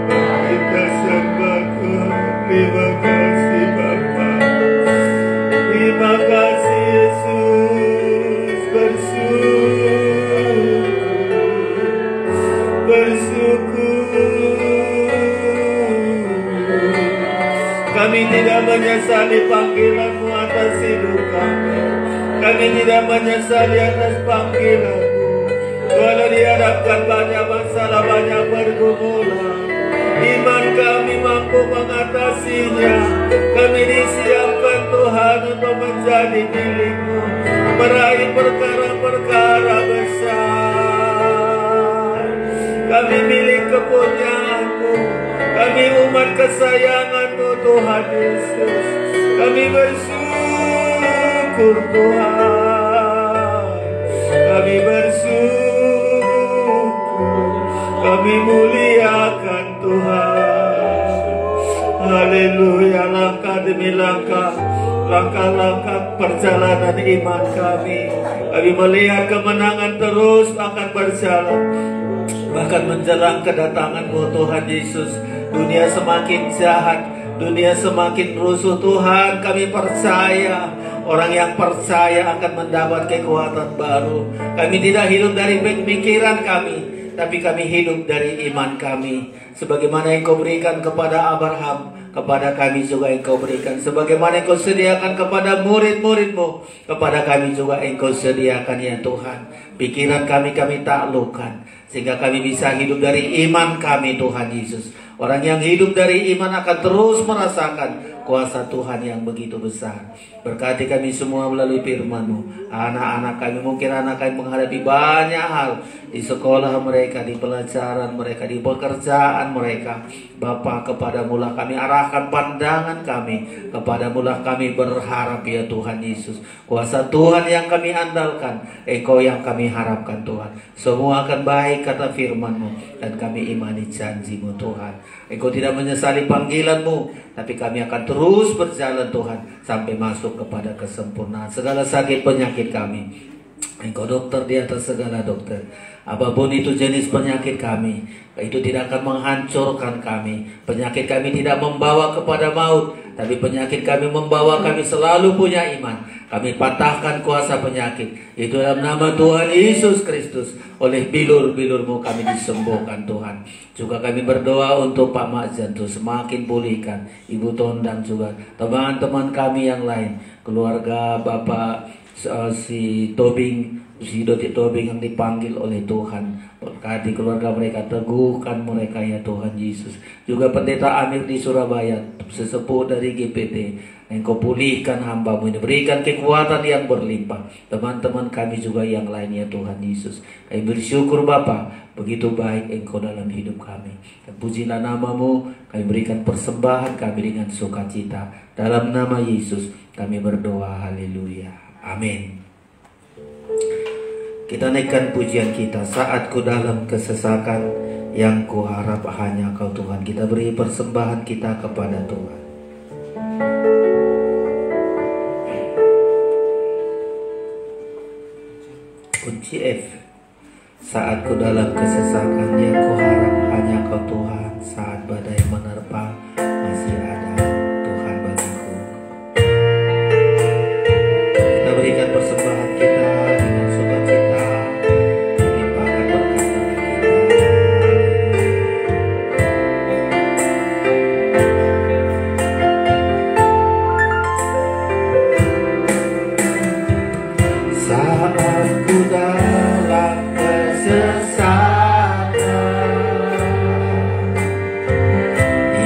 Kita sembah Tuhan. Terima kasih Bapa, terima kasih Yesus. Bersyukur. Kami tidak menyesali panggilan-Mu atas hidup kami. Kami tidak menyesali atas panggilan-Mu. Walau dihadapkan banyak masalah, banyak pergumulan, iman kami mampu mengatasinya. Kami disiapkan Tuhan untuk menjadi milik-Mu, meraih perkara-perkara besar. Kami milik kepunyaan-Mu, kami umat kesayangan-Mu Tuhan Yesus. Kami bersyukur Tuhan, kami bersyukur, kami muliakan Tuhan. Haleluya. Langkah demi langkah, langkah-langkah perjalanan iman kami melihat kemenangan terus akan berjalan, bahkan menjelang kedatangan-Mu Tuhan Yesus. Dunia semakin jahat, dunia semakin rusuh Tuhan. Kami percaya, orang yang percaya akan mendapat kekuatan baru. Kami tidak hidup dari pikiran kami, tapi kami hidup dari iman kami. Sebagaimana Engkau berikan kepada Abraham, kepada kami juga Engkau berikan. Sebagaimana Engkau sediakan kepada murid-murid-Mu, kepada kami juga Engkau sediakan ya Tuhan. Pikiran kami taklukkan, sehingga kami bisa hidup dari iman kami Tuhan Yesus. Orang yang hidup dari iman akan terus merasakan kuasa Tuhan yang begitu besar. Berkati kami semua melalui firman-Mu. Anak-anak kami, mungkin anak kami menghadapi banyak hal di sekolah mereka, di pelajaran mereka, di pekerjaan mereka. Bapa, kepada-Mu lah kami arahkan pandangan kami, kepada-Mu lah kami berharap ya Tuhan Yesus. Kuasa Tuhan yang kami andalkan, Engkau yang kami harapkan Tuhan. Semua akan baik kata firman-Mu, dan kami imani janji-Mu Tuhan. Engkau tidak menyesali panggilan-Mu, tapi kami akan terus berjalan Tuhan sampai masuk kepada kesempurnaan. Segala sakit penyakit kami, Engkau dokter di atas segala dokter. Apapun itu jenis penyakit kami, itu tidak akan menghancurkan kami. Penyakit kami tidak membawa kepada maut, tapi penyakit kami membawa kami selalu punya iman. Kami patahkan kuasa penyakit. Itu dalam nama Tuhan Yesus Kristus. Oleh bilur-bilur-Mu kami disembuhkan Tuhan. Juga kami berdoa untuk Pak Makjan tuh semakin pulihkan. Ibu Tondang juga, teman-teman kami yang lain, keluarga Bapak si Tobing, si Doti Tobing yang dipanggil oleh Tuhan. Berkati keluarga mereka, teguhkan mereka ya Tuhan Yesus. Juga Pendeta Amir di Surabaya, sesepuh dari GPT, Engkau pulihkan hamba-Mu ini, berikan kekuatan yang berlimpah. Teman-teman kami juga yang lain ya Tuhan Yesus. Kami bersyukur Bapa, begitu baik Engkau dalam hidup kami. Dan pujilah nama-Mu, kami berikan persembahan kami dengan sukacita. Dalam nama Yesus kami berdoa, haleluya, amin. Kita naikkan pujian kita. Saat ku dalam kesesakan, yang ku harap hanya Kau Tuhan. Kita beri persembahan kita kepada Tuhan. CF. Saat ku dalam kesesakan, ya ku harap hanya Kau Tuhan. Saat badai menerpa, masih ada Tuhan bagiku. Kita berikan persembahan kita dengan sukacita, limpahkan berkat bagi kita. Saat ku dalam kesesatan,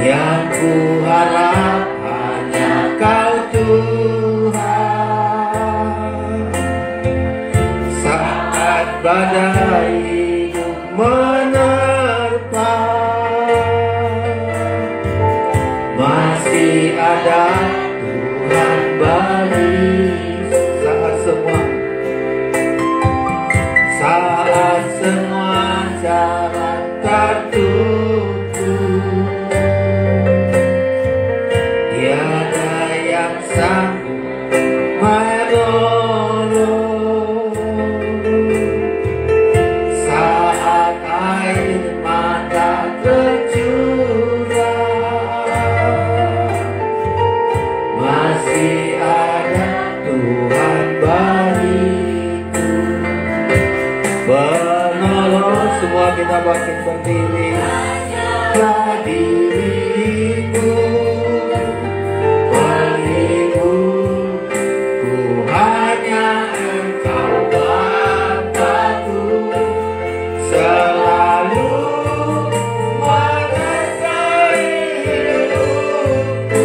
yang ku harap hanya Kau Tuhan. Saat badai hidup menerpa, masih ada Tuhan bagi. Saat semua jalan tertutup, tiada yang sanggup menolong. Saat air mata tercurah, masih ada Tuhan bagiku. Penolong, semua kita bangkit berdiri. Diriku, bagiku, ku hanya Engkau Bapa-Ku, selalu menyertai hidupku.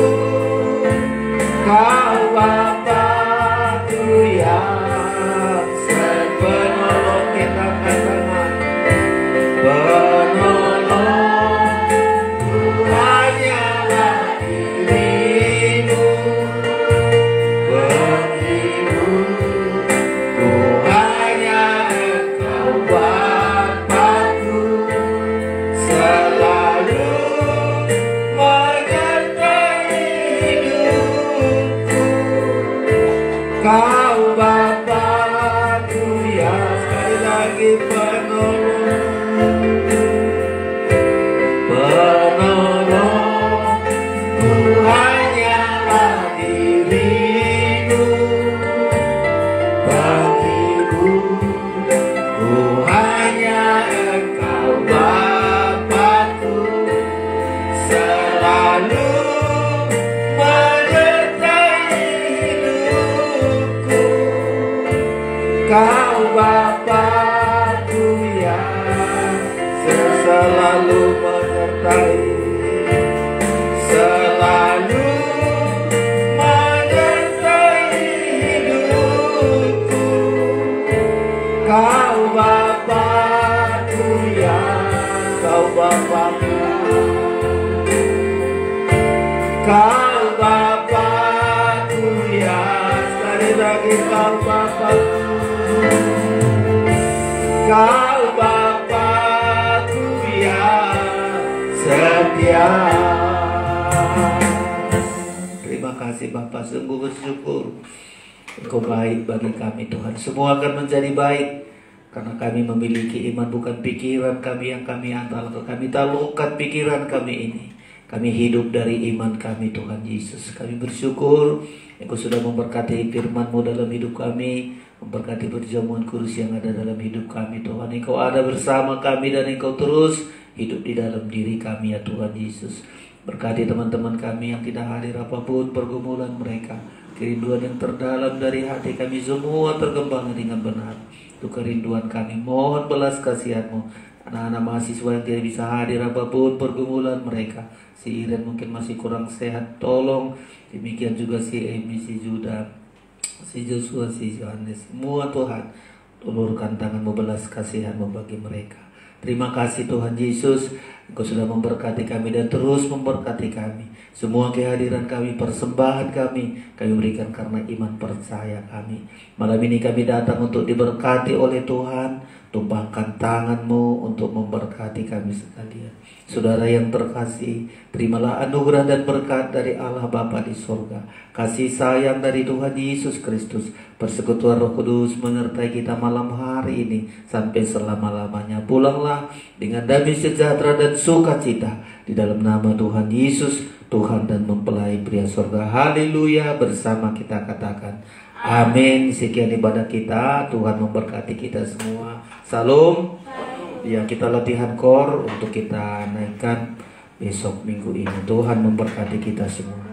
Kau Bapa-Ku yang sepenolong, kita katakan penolong. Ku hanyalah dirimu, bagiku, ku hanya Engkau Bapa-Ku, selalu menyertai hidupku. Kau Bapa-Ku yang, sekali lagi, penolong. Penolong, ku hanyalah dirimu, bagiku, ku hanya Engkau Bapa-Ku, selalu menyertai hidupku. Kau Bapa-Ku yang selalu menyertai, selalu menyertai hidupku. Kau Bapa-Ku yang, Kau Bapa-Ku, Kau Bapa-Ku yang, sekali lagi Kau Bapa-Ku, Kau Bapa-Ku yang setia. Terima kasih Bapa, sungguh bersyukur Engkau baik bagi kami Tuhan. Semua akan menjadi baik karena kami memiliki iman, bukan pikiran kami yang kami andalkan. Kami taklukkan pikiran kami ini. Kami hidup dari iman kami Tuhan Yesus. Kami bersyukur Engkau sudah memberkati firman-Mu dalam hidup kami, memberkati perjamuan kudus yang ada dalam hidup kami Tuhan. Engkau ada bersama kami dan Engkau terus hidup di dalam diri kami ya Tuhan Yesus. Berkati teman-teman kami yang tidak hadir, apapun pergumulan mereka, kerinduan yang terdalam dari hati kami semua terkembang dengan benar. Itu kerinduan kami, mohon belas kasihan-Mu. Anak-anak mahasiswa yang tidak bisa hadir, apapun pergumulan mereka, si Iren mungkin masih kurang sehat, tolong. Demikian juga si Amy, si Judah, si Joshua, si Yohanes, semua Tuhan, ulurkan tangan-Mu, belas kasihan-Mu bagi mereka. Terima kasih Tuhan Yesus, Engkau sudah memberkati kami dan terus memberkati kami. Semua kehadiran kami, persembahan kami berikan karena iman percaya kami. Malam ini kami datang untuk diberkati oleh Tuhan, Tumpahkan tangan-Mu untuk memberkati kami sekalian. Saudara yang terkasih, terimalah anugerah dan berkat dari Allah Bapa di surga, kasih sayang dari Tuhan Yesus Kristus, persekutuan Roh Kudus menyertai kita malam hari ini sampai selama-lamanya. Pulanglah dengan damai sejahtera dan sukacita di dalam nama Tuhan Yesus, Tuhan dan mempelai pria surga. Haleluya, bersama kita katakan amin. Sekian ibadah kita, Tuhan memberkati kita semua. Salam. Ya, kita latihan kor untuk kita naikkan besok minggu ini. Tuhan memberkati kita semua.